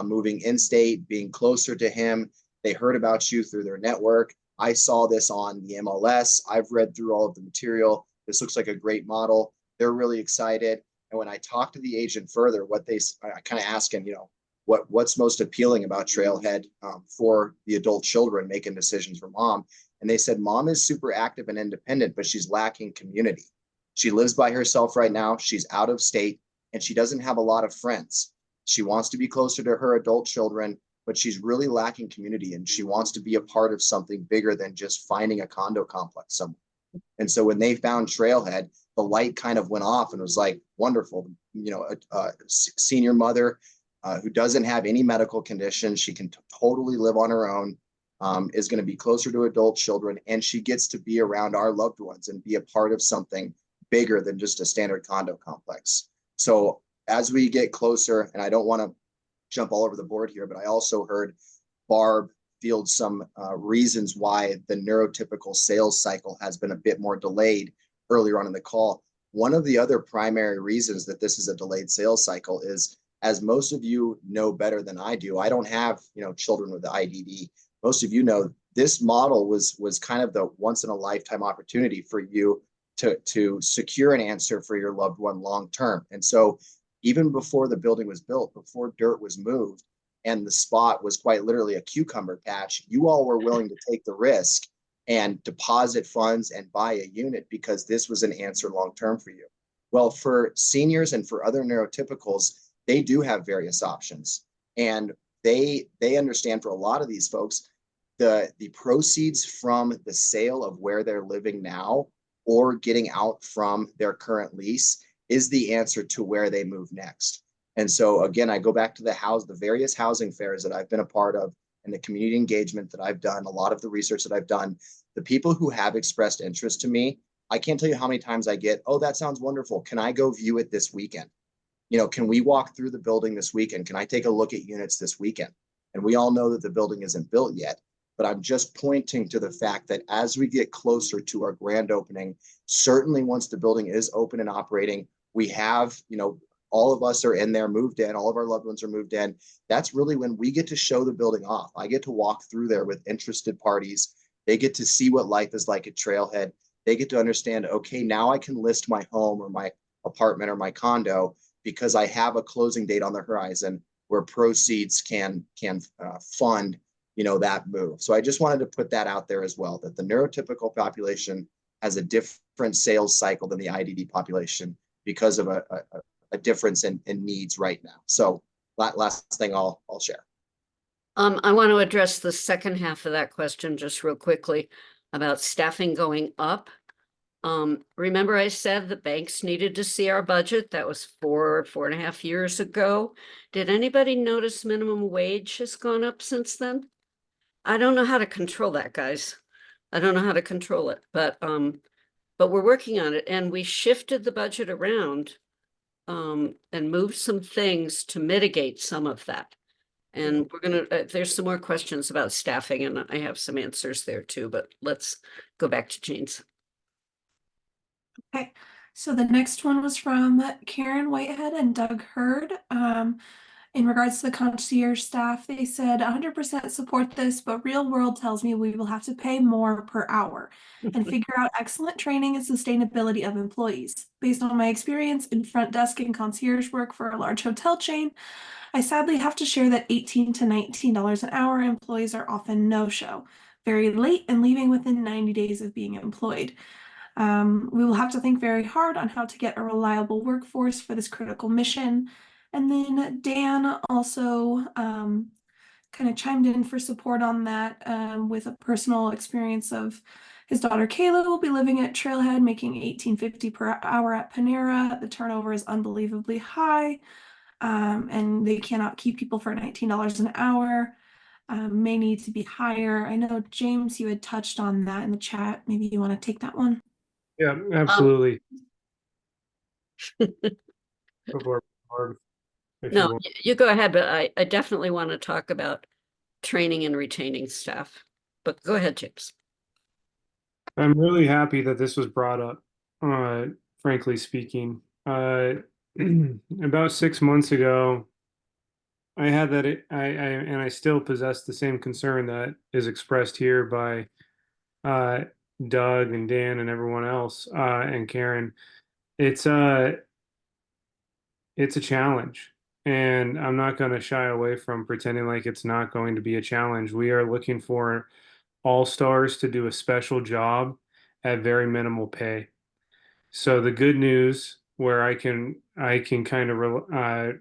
[SPEAKER 3] moving in state, being closer to him. They heard about you through their network. I saw this on the MLS. I've read through all of the material. This looks like a great model. They're really excited. And when I talked to the agent further, I kind of asked him, what's most appealing about Trailhead for the adult children making decisions for mom. And they said, mom is super active and independent, but she's lacking community. She lives by herself right now. She's out of state and she doesn't have a lot of friends. She wants to be closer to her adult children, but she's really lacking community and she wants to be a part of something bigger than just finding a condo complex somewhere. And so when they found Trailhead, the light kind of went off and was like, wonderful. A senior mother who doesn't have any medical condition, she can totally live on her own, is going to be closer to adult children, and she gets to be around our loved ones and be a part of something bigger than just a standard condo complex. So as we get closer, and I don't want to jump all over the board here, but I also heard Barb field some reasons why the neurotypical sales cycle has been a bit more delayed earlier on in the call. One of the other primary reasons that this is a delayed sales cycle is, as most of you know better than I do, I don't have children with the IDD. Most of you know this model was kind of the once in a lifetime opportunity for you to secure an answer for your loved one long term. And so even before the building was built, before dirt was moved, and the spot was quite literally a cucumber patch, you all were willing to take the risk and deposit funds and buy a unit because this was an answer long-term for you. Well, for seniors and for other neurotypicals, they do have various options. And they understand for a lot of these folks, the proceeds from the sale of where they're living now or getting out from their current lease is the answer to where they move next. And so again, I go back to the various housing fairs that I've been a part of and the community engagement that I've done, a lot of the research that I've done. The people who have expressed interest to me, I can't tell you how many times I get, oh, that sounds wonderful. Can I go view it this weekend? Can we walk through the building this weekend? Can I take a look at units this weekend? And we all know that the building isn't built yet, but I'm just pointing to the fact that as we get closer to our grand opening, certainly once the building is open and operating, we have, all of us are in there, moved in, all of our loved ones are moved in. That's really when we get to show the building off. I get to walk through there with interested parties. They get to see what life is like at Trailhead. They get to understand, okay, now I can list my home or my apartment or my condo because I have a closing date on the horizon where proceeds can fund that move. So I just wanted to put that out there as well, that the neurotypical population has a different sales cycle than the IDD population because of a difference in needs right now. So last thing I'll share.
[SPEAKER 4] I want to address the second half of that question just real quickly about staffing going up. Remember I said the banks needed to see our budget? That was 4.5 years ago. Did anybody notice minimum wage has gone up since then? I don't know how to control that, guys. I don't know how to control it, but we're working on it, and we shifted the budget around and moved some things to mitigate some of that. And we're gonna, there's some more questions about staffing, and I have some answers there too, but let's go back to Jane's.
[SPEAKER 5] Okay, so the next one was from Karen Whitehead and Doug Hurd. In regards to the concierge staff, they said 100% support this, but real world tells me we will have to pay more per hour and figure out excellent training and sustainability of employees. Based on my experience in front desk and concierge work for a large hotel chain, I sadly have to share that $18 to $19 an hour employees are often no-show, very late and leaving within 90 days of being employed. We will have to think very hard on how to get a reliable workforce for this critical mission. And then Dan also kind of chimed in for support on that with a personal experience of his daughter Kayla will be living at Trailhead, making $18.50 per hour at Panera. The turnover is unbelievably high, and they cannot keep people for $19 an hour. May need to be higher. I know, James, you had touched on that in the chat. Maybe you want to take that one.
[SPEAKER 2] Yeah, absolutely. Go for it, Barb, if you
[SPEAKER 4] No,
[SPEAKER 2] want.
[SPEAKER 4] you go ahead, but I definitely want to talk about training and retaining staff. But go ahead, James.
[SPEAKER 2] I'm really happy that this was brought up, frankly speaking. About 6 months ago, I had that, and I still possess the same concern that is expressed here by Doug and Dan and everyone else, and Karen. It's it's a challenge, and I'm not going to shy away from pretending like it's not going to be a challenge. We are looking for all stars to do a special job at very minimal pay. So the good news, where I can kind of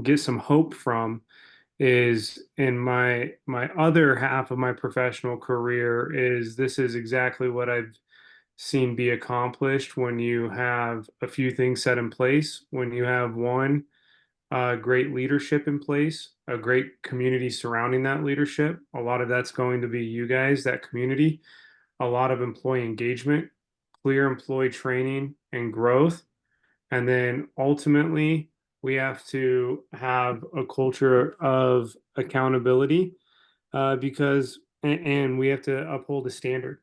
[SPEAKER 2] get some hope from, is in my other half of my professional career, is this is exactly what I've seen be accomplished when you have a few things set in place, when you have one, great leadership in place, a great community surrounding that leadership. A lot of that's going to be you guys, that community, a lot of employee engagement, clear employee training and growth. And then ultimately, we have to have a culture of accountability, and we have to uphold a standard.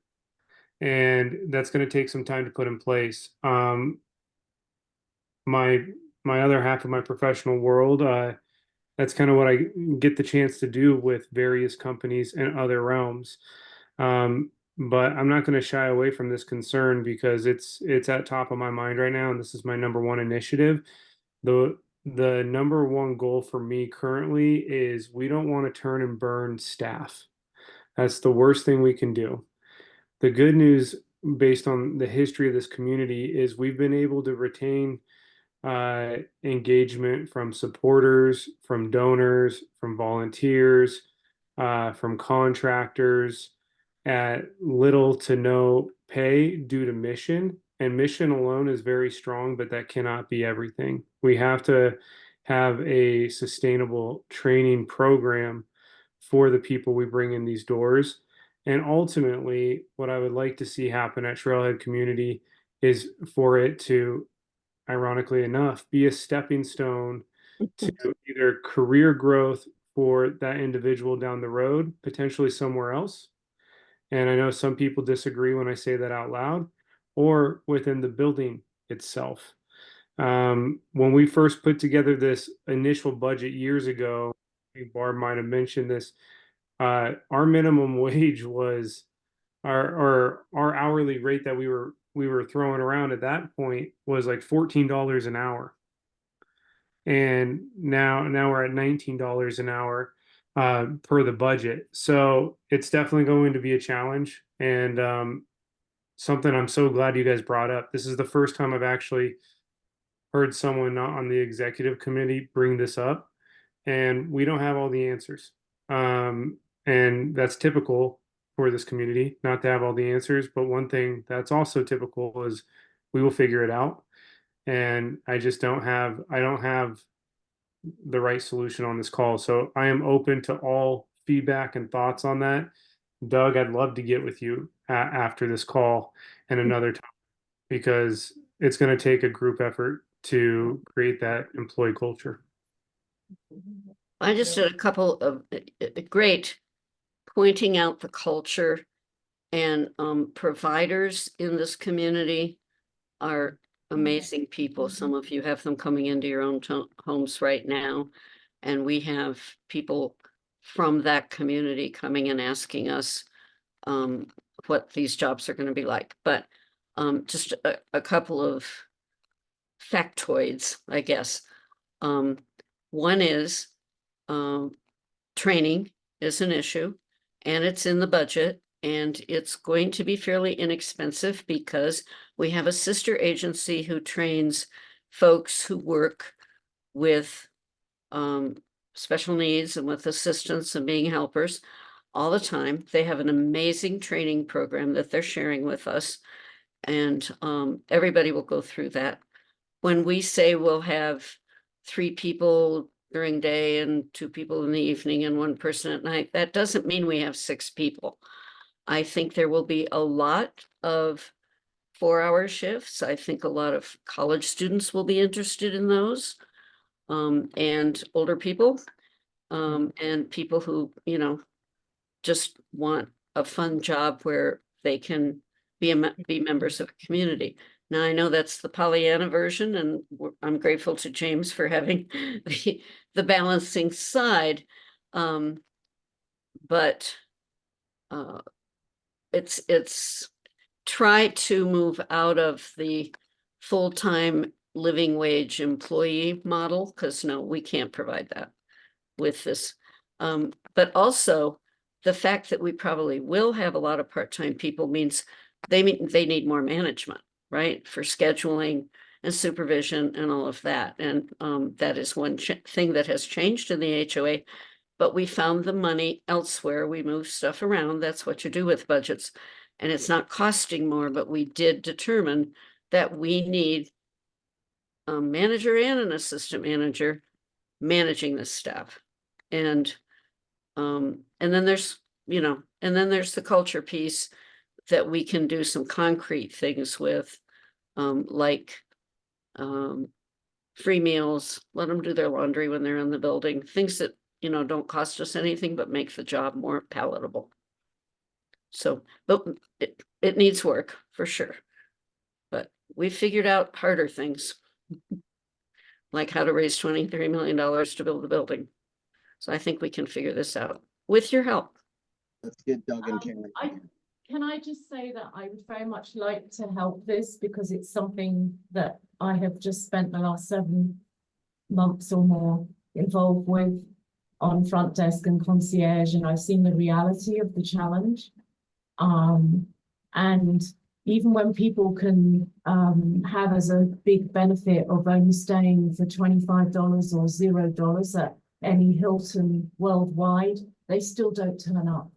[SPEAKER 2] And that's going to take some time to put in place. My my other half of my professional world, that's kind of what I get the chance to do with various companies in other realms. But I'm not going to shy away from this concern because it's at top of my mind right now, and this is my number one initiative. The number one goal for me currently is we don't want to turn and burn staff. That's the worst thing we can do. The good news, based on the history of this community, is we've been able to retain engagement from supporters, from donors, from volunteers, from contractors at little to no pay due to mission. And mission alone is very strong, but that cannot be everything. We have to have a sustainable training program for the people we bring in these doors. And ultimately, what I would like to see happen at Trailhead Community is for it to, ironically enough, be a stepping stone to either career growth for that individual down the road, potentially somewhere else. And I know some people disagree when I say that out loud, or within the building itself. When we first put together this initial budget years ago, I think Barb might have mentioned this. Our minimum wage was our hourly rate that we were throwing around at that point was like $14 an hour, and now we're at $19 an hour per the budget. So it's definitely going to be a challenge, and something I'm so glad you guys brought up. This is the first time I've actually heard someone not on the executive committee bring this up, and we don't have all the answers. And that's typical for this community, not to have all the answers. But one thing that's also typical is we will figure it out. And I don't have the right solution on this call. So I am open to all feedback and thoughts on that. Doug, I'd love to get with you after this call and another time, because it's going to take a group effort to create that employee culture.
[SPEAKER 4] I just did a couple of great pointing out the culture, and providers in this community are amazing people. Some of you have them coming into your own homes right now. And we have people from that community coming and asking us what these jobs are going to be like. But just a couple of factoids, I guess. One is training is an issue, and it's in the budget, and it's going to be fairly inexpensive because we have a sister agency who trains folks who work with special needs and with assistance and being helpers all the time. They have an amazing training program that they're sharing with us, and everybody will go through that. When we say we'll have 3 people during day and 2 people in the evening and 1 person at night, that doesn't mean we have 6 people. I think there will be a lot of 4-hour shifts. I think a lot of college students will be interested in those, and older people, and people who, just want a fun job where they can be members of a community. Now, I know that's the Pollyanna version, and I'm grateful to James for having the balancing side. But it's try to move out of the full-time living wage employee model, because no, we can't provide that with this. But also the fact that we probably will have a lot of part-time people means they need more management, right? For scheduling and supervision and all of that. And that is one thing that has changed in the HOA, but we found the money elsewhere. We move stuff around. That's what you do with budgets. And it's not costing more, but we did determine that we need a manager and an assistant manager managing this stuff. And then there's, and then there's the culture piece that we can do some concrete things with, like free meals, let them do their laundry when they're in the building, things that, don't cost us anything, but make the job more palatable. So, but it needs work for sure. But we figured out harder things, like how to raise $23 million to build the building. So I think we can figure this out with your help.
[SPEAKER 3] Let's get Doug and Karen.
[SPEAKER 9] Can I just say that I would very much like to help this, because it's something that I have just spent the last 7 months or more involved with on front desk and concierge, and I've seen the reality of the challenge. And even when people can have as a big benefit of only staying for $25 or $0 at any Hilton worldwide, they still don't turn up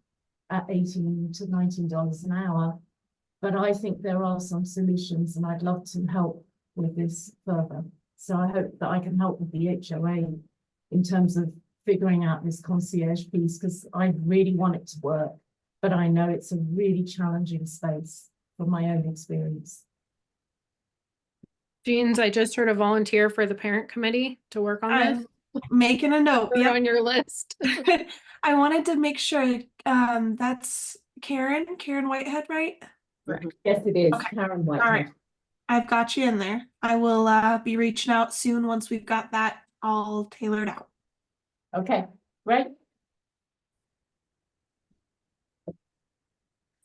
[SPEAKER 9] at $18 to $19 an hour. But I think there are some solutions, and I'd love to help with this further. So I hope that I can help with the HOA in terms of figuring out this concierge piece, because I really want it to work, but I know it's a really challenging space from my own experience.
[SPEAKER 1] Jeans, I just heard a volunteer for the parent committee to work on this.
[SPEAKER 5] I'm making a note.
[SPEAKER 1] Put it
[SPEAKER 5] Yep.
[SPEAKER 1] on your list.
[SPEAKER 5] I wanted to make sure that's Karen Whitehead, right?
[SPEAKER 1] Correct.
[SPEAKER 9] Yes, it is.
[SPEAKER 5] Okay.
[SPEAKER 9] Karen
[SPEAKER 5] All
[SPEAKER 9] Whitehead.
[SPEAKER 5] right. I've got you in there. I will be reaching out soon once we've got that all tailored out.
[SPEAKER 9] Okay, great.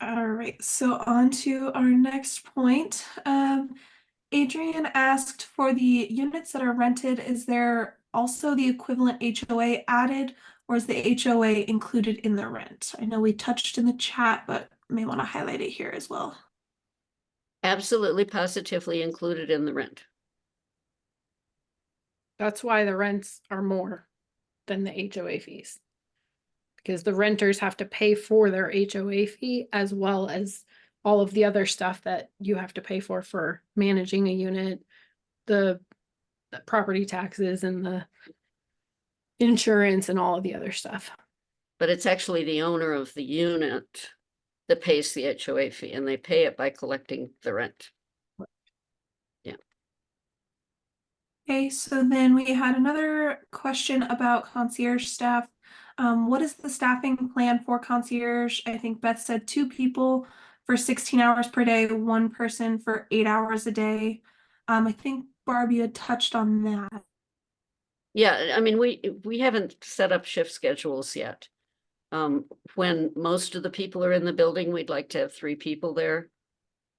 [SPEAKER 5] All right, so on to our next point. Adrian asked for the units that are rented, is there also the equivalent HOA added, or is the HOA included in the rent? I know we touched in the chat, but may want to highlight it here as well.
[SPEAKER 4] Absolutely positively included in the rent.
[SPEAKER 1] That's why the rents are more than the HOA fees. Because the renters have to pay for their HOA fee as well as all of the other stuff that you have to pay for managing a unit, the property taxes and the insurance and all of the other stuff.
[SPEAKER 4] But it's actually the owner of the unit that pays the HOA fee, and they pay it by collecting the rent.
[SPEAKER 5] Okay, so then we had another question about concierge staff. What is the staffing plan for concierge? I think Beth said 2 people for 16 hours per day, 1 person for 8 hours a day. I think Barb, you had touched on that.
[SPEAKER 4] Yeah, I mean, we haven't set up shift schedules yet. When most of the people are in the building, we'd like to have 3 people there.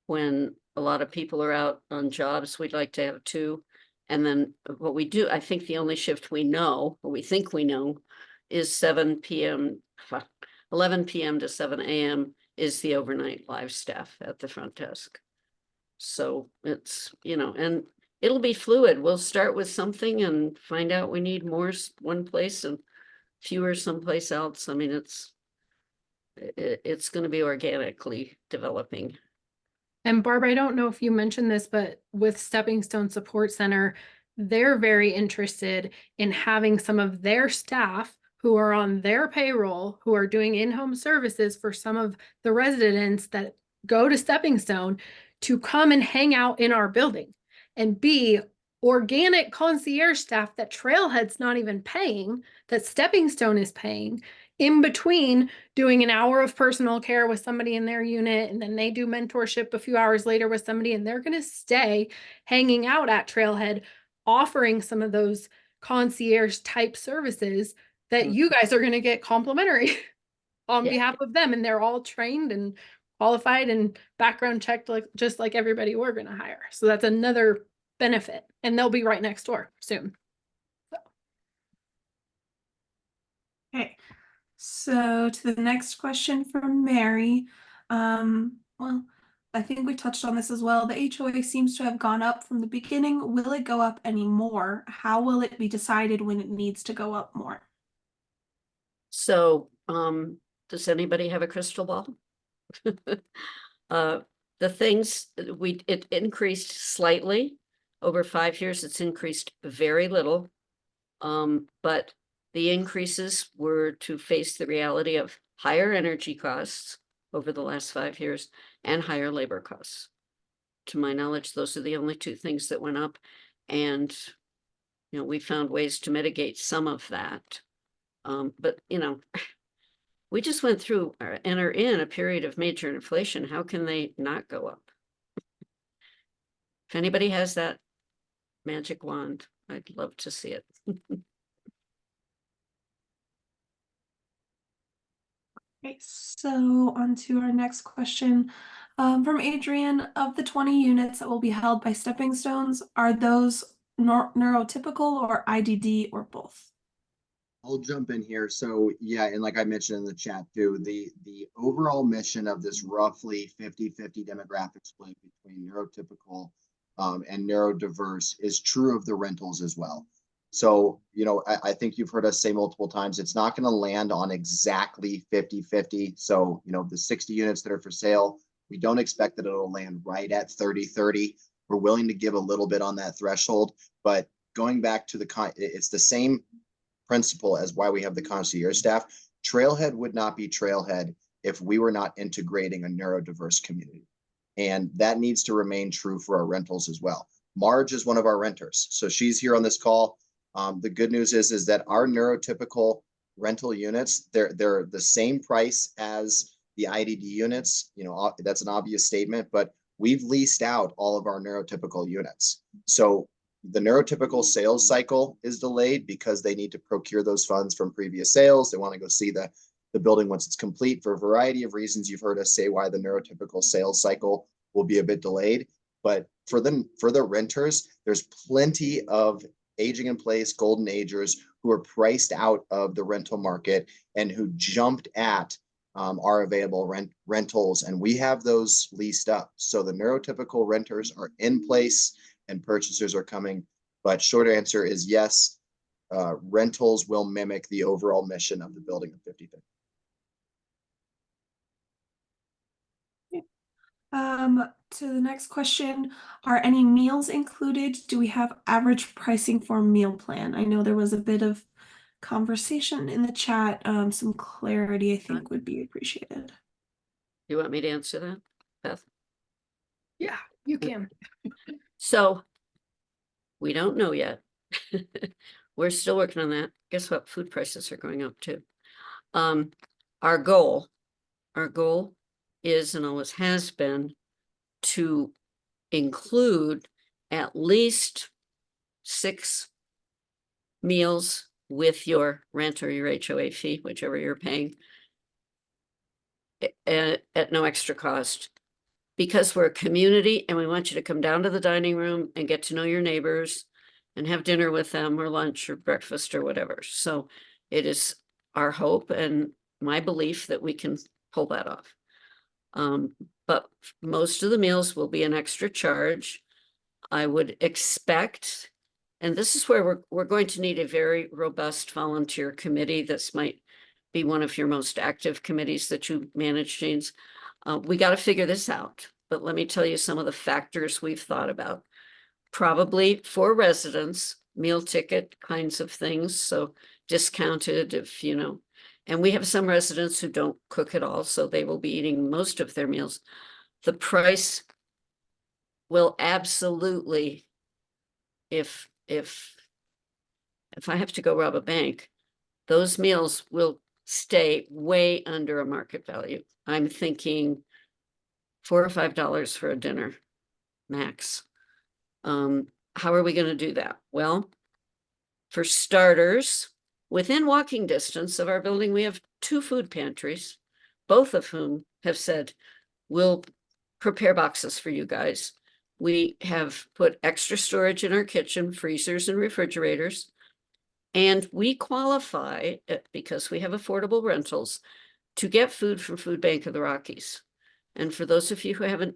[SPEAKER 4] When a lot of people are out on jobs, we'd like to have 2. And then what we do, I think the only shift we know, or we think we know, is 7 p.m., 11 p.m. to 7 a.m. is the overnight live staff at the front desk. So it's, and it'll be fluid. We'll start with something and find out we need more one place and fewer someplace else. I mean, it's going to be organically developing.
[SPEAKER 1] And Barb, I don't know if you mentioned this, but with Stepping Stone Support Center, they're very interested in having some of their staff who are on their payroll, who are doing in-home services for some of the residents that go to Stepping Stone, to come and hang out in our building and be organic concierge staff that Trailhead's not even paying, that Stepping Stone is paying, in between doing an hour of personal care with somebody in their unit, and then they do mentorship a few hours later with somebody, and they're going to stay hanging out at Trailhead, offering some of those concierge type services that you guys are going to get complimentary on behalf of them. And they're all trained and qualified and background checked, like just like everybody we're going to hire. So that's another benefit, and they'll be right next door soon.
[SPEAKER 5] Okay. So to the next question from Mary. Well, I think we touched on this as well. The HOA seems to have gone up from the beginning. Will it go up anymore? How will it be decided when it needs to go up more?
[SPEAKER 4] So, does anybody have a crystal ball? The things it increased slightly over 5 years. It's increased very little. But the increases were to face the reality of higher energy costs over the last 5 years and higher labor costs. To my knowledge, those are the only 2 things that went up. And, we found ways to mitigate some of that. But, we just went through and are in a period of major inflation. How can they not go up? If anybody has that magic wand, I'd love to see it.
[SPEAKER 5] Okay, so on to our next question. From Adrian, of the 20 units that will be held by Stepping Stones, are those neurotypical or IDD or both?
[SPEAKER 3] I'll jump in here. So yeah, and like I mentioned in the chat too, the overall mission of this roughly 50-50 demographic split between neurotypical and neurodiverse is true of the rentals as well. So, I think you've heard us say multiple times, it's not going to land on exactly 50-50. So, the 60 units that are for sale, we don't expect that it'll land right at 30-30. We're willing to give a little bit on that threshold, but going back to it's the same principle as why we have the concierge staff. Trailhead would not be Trailhead if we were not integrating a neurodiverse community. And that needs to remain true for our rentals as well. Marge is one of our renters, so she's here on this call. The good news is that our neurotypical rental units, they're the same price as the IDD units. That's an obvious statement, but we've leased out all of our neurotypical units. So the neurotypical sales cycle is delayed because they need to procure those funds from previous sales. They want to go see the building once it's complete. For a variety of reasons, you've heard us say why the neurotypical sales cycle will be a bit delayed. But for the renters, there's plenty of aging in place golden agers who are priced out of the rental market and who jumped at our available rentals, and we have those leased up. So the neurotypical renters are in place and purchasers are coming. But short answer is yes, rentals will mimic the overall mission of the building of 50/50.
[SPEAKER 5] To the next question, are any meals included? Do we have average pricing for meal plan? I know there was a bit of conversation in the chat. Some clarity I think would be appreciated.
[SPEAKER 4] You want me to answer that, Beth?
[SPEAKER 1] Yeah, you can.
[SPEAKER 4] So we don't know yet. We're still working on that. Guess what? Food prices are going up too. Our goal is and always has been to include at least 6 meals with your rent or your HOA fee, whichever you're paying, at no extra cost. Because we're a community and we want you to come down to the dining room and get to know your neighbors and have dinner with them or lunch or breakfast or whatever. So it is our hope and my belief that we can pull that off. But most of the meals will be an extra charge. I would expect, and this is where we're going to need a very robust volunteer committee. This might be one of your most active committees that you manage, James. We got to figure this out, but let me tell you some of the factors we've thought about. Probably for residents, meal ticket kinds of things, so discounted if, and we have some residents who don't cook at all, so they will be eating most of their meals. The price will absolutely, if I have to go rob a bank, those meals will stay way under a market value. I'm thinking $4 or $5 for a dinner, max. How are we going to do that? Well, for starters, within walking distance of our building, we have 2 food pantries, both of whom have said, we'll prepare boxes for you guys. We have put extra storage in our kitchen, freezers and refrigerators, and we qualify, because we have affordable rentals, to get food from Food Bank of the Rockies. And for those of you who haven't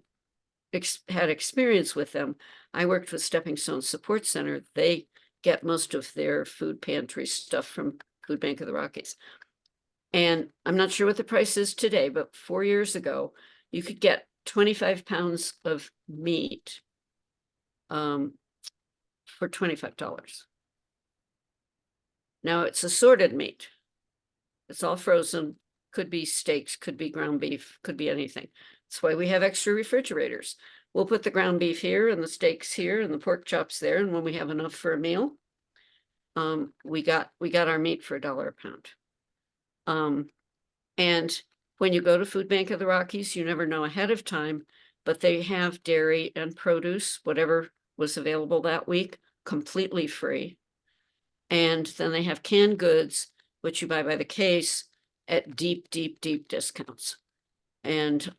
[SPEAKER 4] had experience with them, I worked with Stepping Stone Support Center. They get most of their food pantry stuff from Food Bank of the Rockies. And I'm not sure what the price is today, but 4 years ago, you could get 25 pounds of meat for $25. Now it's assorted meat. It's all frozen, could be steaks, could be ground beef, could be anything. That's why we have extra refrigerators. We'll put the ground beef here and the steaks here and the pork chops there. And when we have enough for a meal, we got our meat for $1 a pound. And when you go to Food Bank of the Rockies, you never know ahead of time, but they have dairy and produce, whatever was available that week, completely free. And then they have canned goods, which you buy by the case at deep, deep, deep discounts. And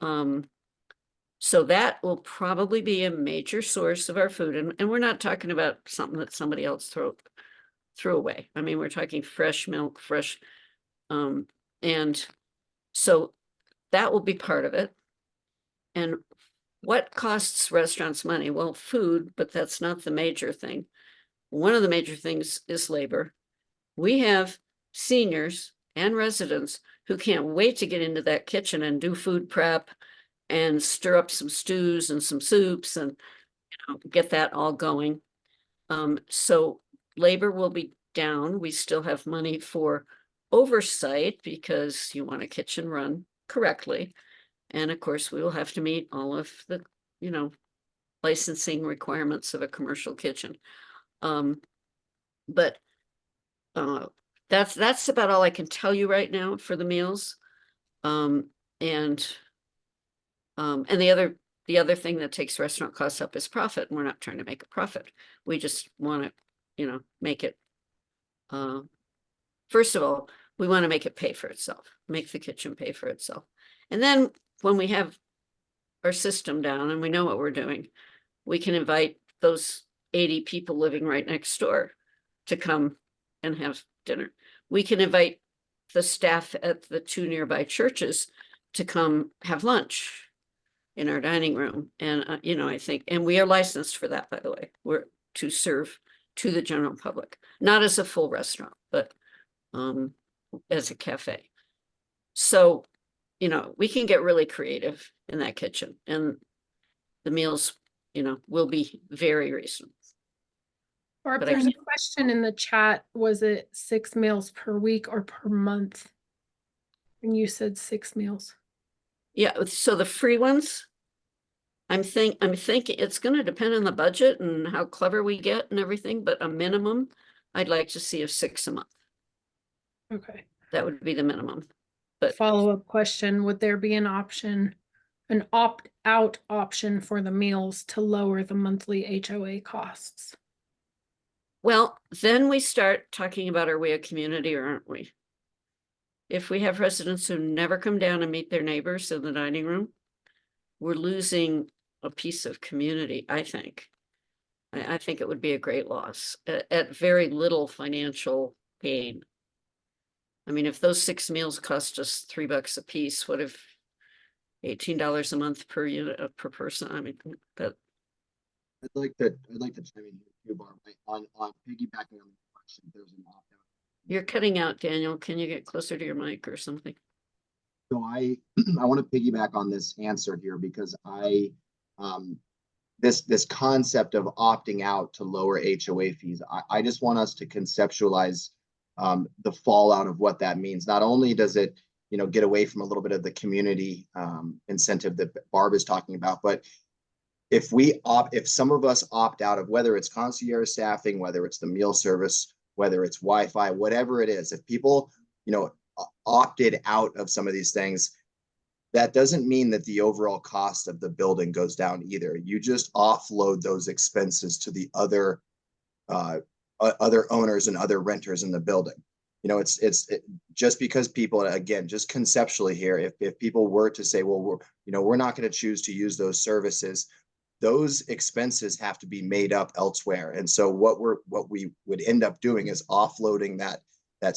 [SPEAKER 4] so that will probably be a major source of our food. And we're not talking about something that somebody else threw away. I mean, we're talking fresh milk, fresh, and so that will be part of it. And what costs restaurants money? Well, food, but that's not the major thing. one of the major things is labor. We have seniors and residents who can't wait to get into that kitchen and do food prep and stir up some stews and some soups and get that all going. So labor will be down. We still have money for oversight because you want a kitchen run correctly. And of course, we will have to meet all of the, licensing requirements of a commercial kitchen. But that's about all I can tell you right now for the meals. And the other thing that takes restaurant costs up is profit, and we're not trying to make a profit. We just want to, make it. First of all, we want to make it pay for itself, make the kitchen pay for itself. And then when we have our system down and we know what we're doing, we can invite those 80 people living right next door to come and have dinner. We can invite the staff at the 2 nearby churches to come have lunch in our dining room. And, I think, and we are licensed for that, by the way, we're to serve to the general public, not as a full restaurant, but as a cafe. So, we can get really creative in that kitchen, and the meals, will be very reasonable.
[SPEAKER 1] Barb,
[SPEAKER 4] But I
[SPEAKER 1] there's a
[SPEAKER 4] can't-
[SPEAKER 1] question in the chat. Was it 6 meals per week or per month? And you said 6 meals.
[SPEAKER 4] Yeah, so the free ones, I'm thinking it's gonna depend on the budget and how clever we get and everything, but a minimum, I'd like to see of 6 a month.
[SPEAKER 1] Okay.
[SPEAKER 4] That would be the minimum. But
[SPEAKER 1] Follow-up question, would there be an opt-out option for the meals to lower the monthly HOA costs?
[SPEAKER 4] well, then we start talking about, are we a community or aren't we? If we have residents who never come down and meet their neighbors in the dining room, we're losing a piece of community, I think. I think it would be a great loss at very little financial gain. I mean, if those 6 meals cost us $3 a piece, what if $18 a month per unit per person? I mean, that
[SPEAKER 3] I'd like to chime in here too, Barb. On piggybacking on the question, there's an opt-out.
[SPEAKER 4] you're cutting out, Daniel. Can you get closer to your mic or something?
[SPEAKER 3] So I want to piggyback on this answer here because this concept of opting out to lower HOA fees, I just want us to conceptualize the fallout of what that means. Not only does it, get away from a little bit of the community incentive that Barb is talking about, but if some of us opt out of whether it's concierge staffing, whether it's the meal service, whether it's Wi-Fi, whatever it is, if people, opted out of some of these things, that doesn't mean that the overall cost of the building goes down either. You just offload those expenses to the other owners and other renters in the building. It's just because people, again, just conceptually here, if people were to say, well, we're not going to choose to use those services, those expenses have to be made up elsewhere. And so what we would end up doing is offloading that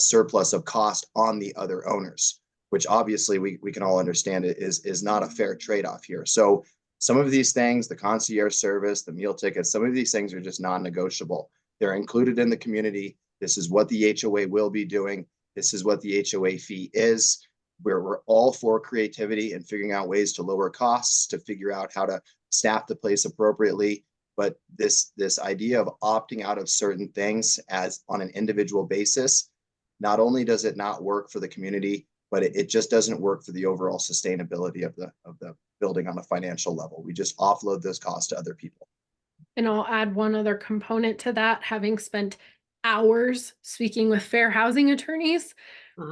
[SPEAKER 3] surplus of cost on the other owners, which obviously we can all understand it is not a fair trade-off here. So some of these things, the concierge service, the meal tickets, some of these things are just non-negotiable. They're included in the community. This is what the HOA will be doing. This is what the HOA fee is. We're all for creativity and figuring out ways to lower costs, to figure out how to staff the place appropriately. But this idea of opting out of certain things as on an individual basis, not only does it not work for the community, but it just doesn't work for the overall sustainability of the building on a financial level. We just offload those costs to other people.
[SPEAKER 1] And I'll add one other component to that, having spent hours speaking with fair housing attorneys,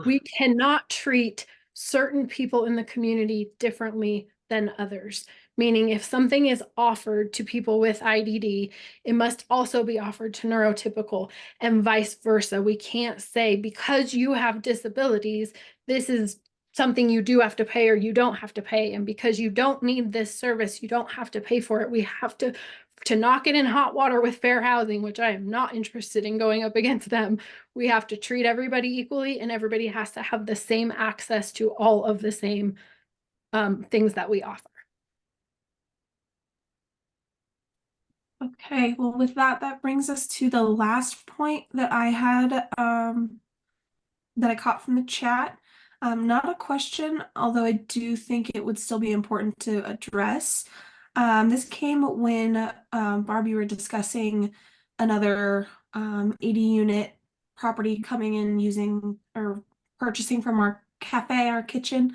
[SPEAKER 1] we cannot treat certain people in the community differently than others. Meaning if something is offered to people with IDD, it must also be offered to neurotypical and vice versa. We can't say because you have disabilities, this is something you do have to pay or you don't have to pay. And because you don't need this service, you don't have to pay for it. We have to knock it in hot water with fair housing, which I am not interested in going up against them. We have to treat everybody equally and everybody has to have the same access to all of the same things that we offer.
[SPEAKER 5] Okay, well, with that, that brings us to the last point that I had that I caught from the chat. Not a question, although I do think it would still be important to address. This came when Barbie were discussing another 80 unit property coming in using or purchasing from our cafe, our kitchen.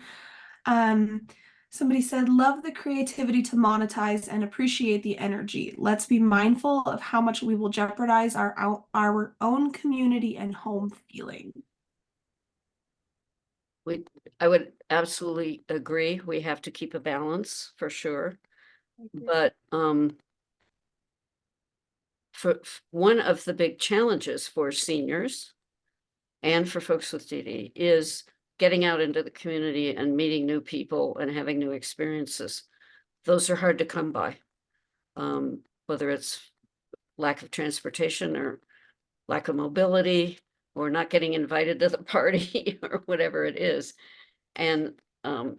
[SPEAKER 5] Um, Somebody said, love the creativity to monetize and appreciate the energy. Let's be mindful of how much we will jeopardize our own community and home feeling.
[SPEAKER 4] I would absolutely agree. We have to keep a balance for sure. But one of the big challenges for seniors and for folks with DD is getting out into the community and meeting new people and having new experiences. Those are hard to come by, whether it's lack of transportation or lack of mobility or not getting invited to the party or whatever it is. And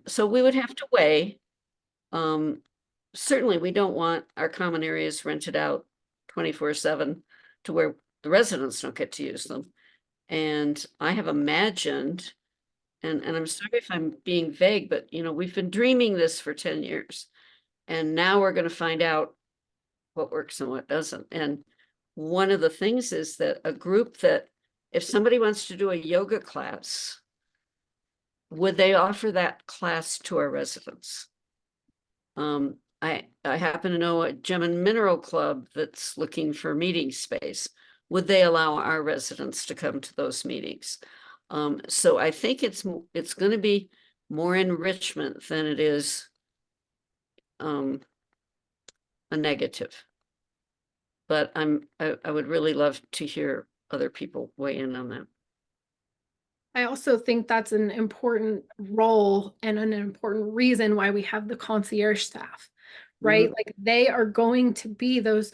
[SPEAKER 4] so we would have to weigh. Certainly, we don't want our common areas rented out 24/7 to where the residents don't get to use them. And I have imagined, and I'm sorry if I'm being vague, but we've been dreaming this for 10 years. And now we're going to find out what works and what doesn't. And one of the things is that a group that, if somebody wants to do a yoga class, would they offer that class to our residents? I happen to know a gem and mineral club that's looking for meeting space. Would they allow our residents to come to those meetings? So I think it's going to be more enrichment than it is a negative. But I would really love to hear other people weigh in on that.
[SPEAKER 1] I also think that's an important role and an important reason why we have the concierge staff, right? Like they are going to be those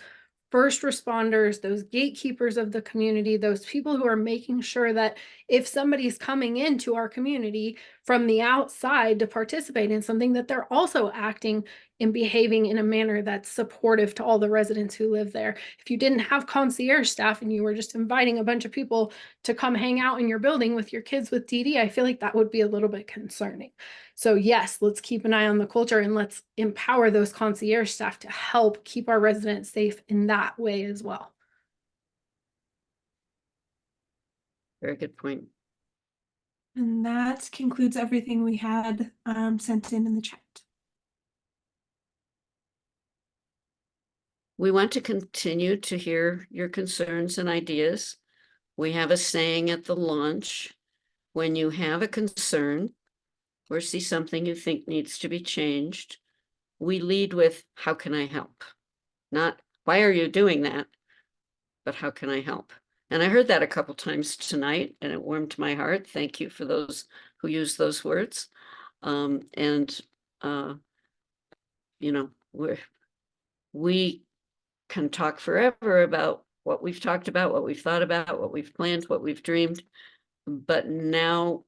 [SPEAKER 1] first responders, those gatekeepers of the community, those people who are making sure that if somebody's coming into our community from the outside to participate in something, that they're also acting and behaving in a manner that's supportive to all the residents who live there. If you didn't have concierge staff and you were just inviting a bunch of people to come hang out in your building with your kids with DD, I feel like that would be a little bit concerning. So yes, let's keep an eye on the culture and let's empower those concierge staff to help keep our residents safe in that way as well.
[SPEAKER 4] Very good point.
[SPEAKER 5] And that concludes everything we had sent in the chat.
[SPEAKER 4] We want to continue to hear your concerns and ideas. We have a saying at the launch: when you have a concern or see something you think needs to be changed, we lead with, how can I help? Not, why are you doing that? But how can I help? And I heard that a couple times tonight and it warmed my heart. Thank you for those who use those words. We can talk forever about what we've talked about, what we've thought about, what we've planned, what we've dreamed. But now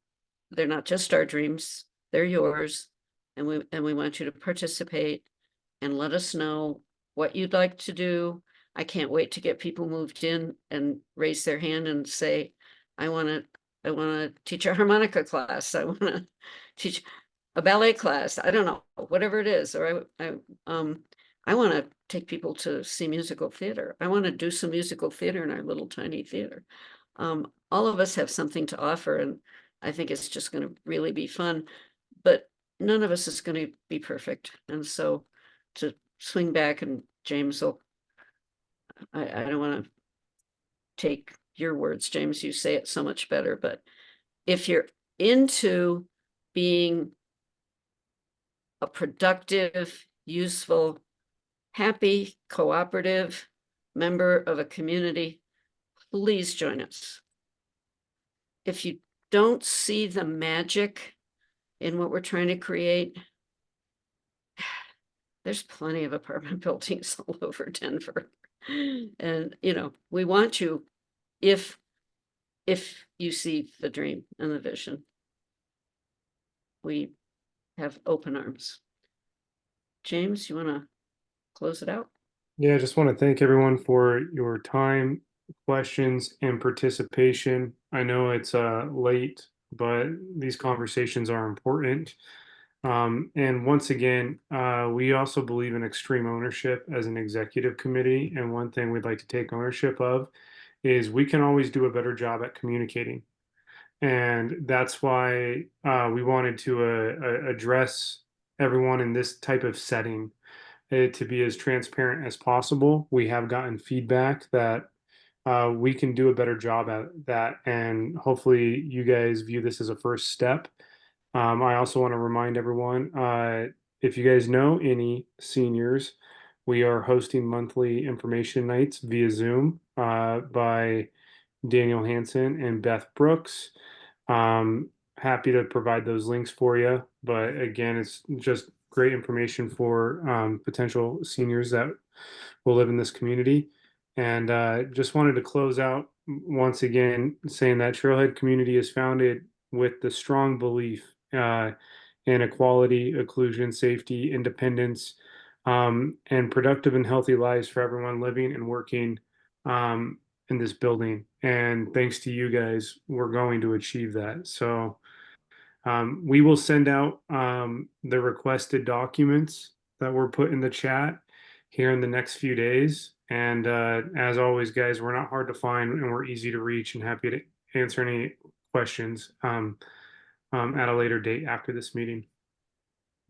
[SPEAKER 4] they're not just our dreams, they're yours. And we want you to participate and let us know what you'd like to do. I can't wait to get people moved in and raise their hand and say, I want to teach a harmonica class. I want to teach a ballet class. I don't know, whatever it is. Or I want to take people to see musical theater. I want to do some musical theater in our little tiny theater. All of us have something to offer, and I think it's just going to really be fun. But none of us is going to be perfect. And so to swing back, and James will, I don't want to take your words, James, you say it so much better, but if you're into being a productive, useful, happy, cooperative member of a community, please join us. If you don't see the magic in what we're trying to create, there's plenty of apartment buildings all over Denver. And, we want you, if you see the dream and the vision, we have open arms. James, you want to close it out?
[SPEAKER 2] Yeah, I just want to thank everyone for your time, questions, and participation. I know it's late, but these conversations are important. And once again, we also believe in extreme ownership as an executive committee. And one thing we'd like to take ownership of is we can always do a better job at communicating. And that's why we wanted to address everyone in this type of setting to be as transparent as possible. We have gotten feedback that we can do a better job at that, and hopefully, you guys view this as a first step. I also want to remind everyone if you guys know any seniors, we are hosting monthly information nights via Zoom by Daniel Hansen and Beth Brooks. Happy to provide those links for you. But again, it's just great information for potential seniors that will live in this community. And just wanted to close out once again saying that Trailhead community is founded with the strong belief in equality, inclusion, safety, independence, and productive and healthy lives for everyone living and working in this building. And thanks to you guys, we're going to achieve that. So we will send out the requested documents that were put in the chat here in the next few days. And as always, guys, we're not hard to find and we're easy to reach and happy to answer any questions at a later date after this meeting.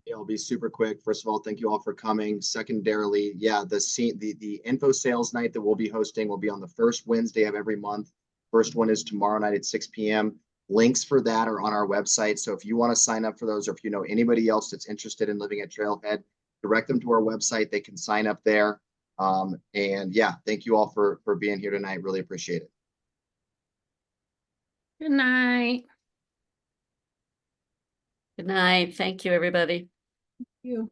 [SPEAKER 3] Yeah, I'll be super quick. First of all, thank you all for coming. Secondarily, yeah, the info sales night that we'll be hosting will be on the first Wednesday of every month. First one is tomorrow night at 6 p.m. Links for that are on our website. So if you want to sign up for those, or if you know anybody else that's interested in living at Trailhead, direct them to our website. They can sign up there. And yeah, thank you all for being here tonight. Really appreciate it.
[SPEAKER 1] Good night.
[SPEAKER 4] Good night. Thank you, everybody.
[SPEAKER 1] You.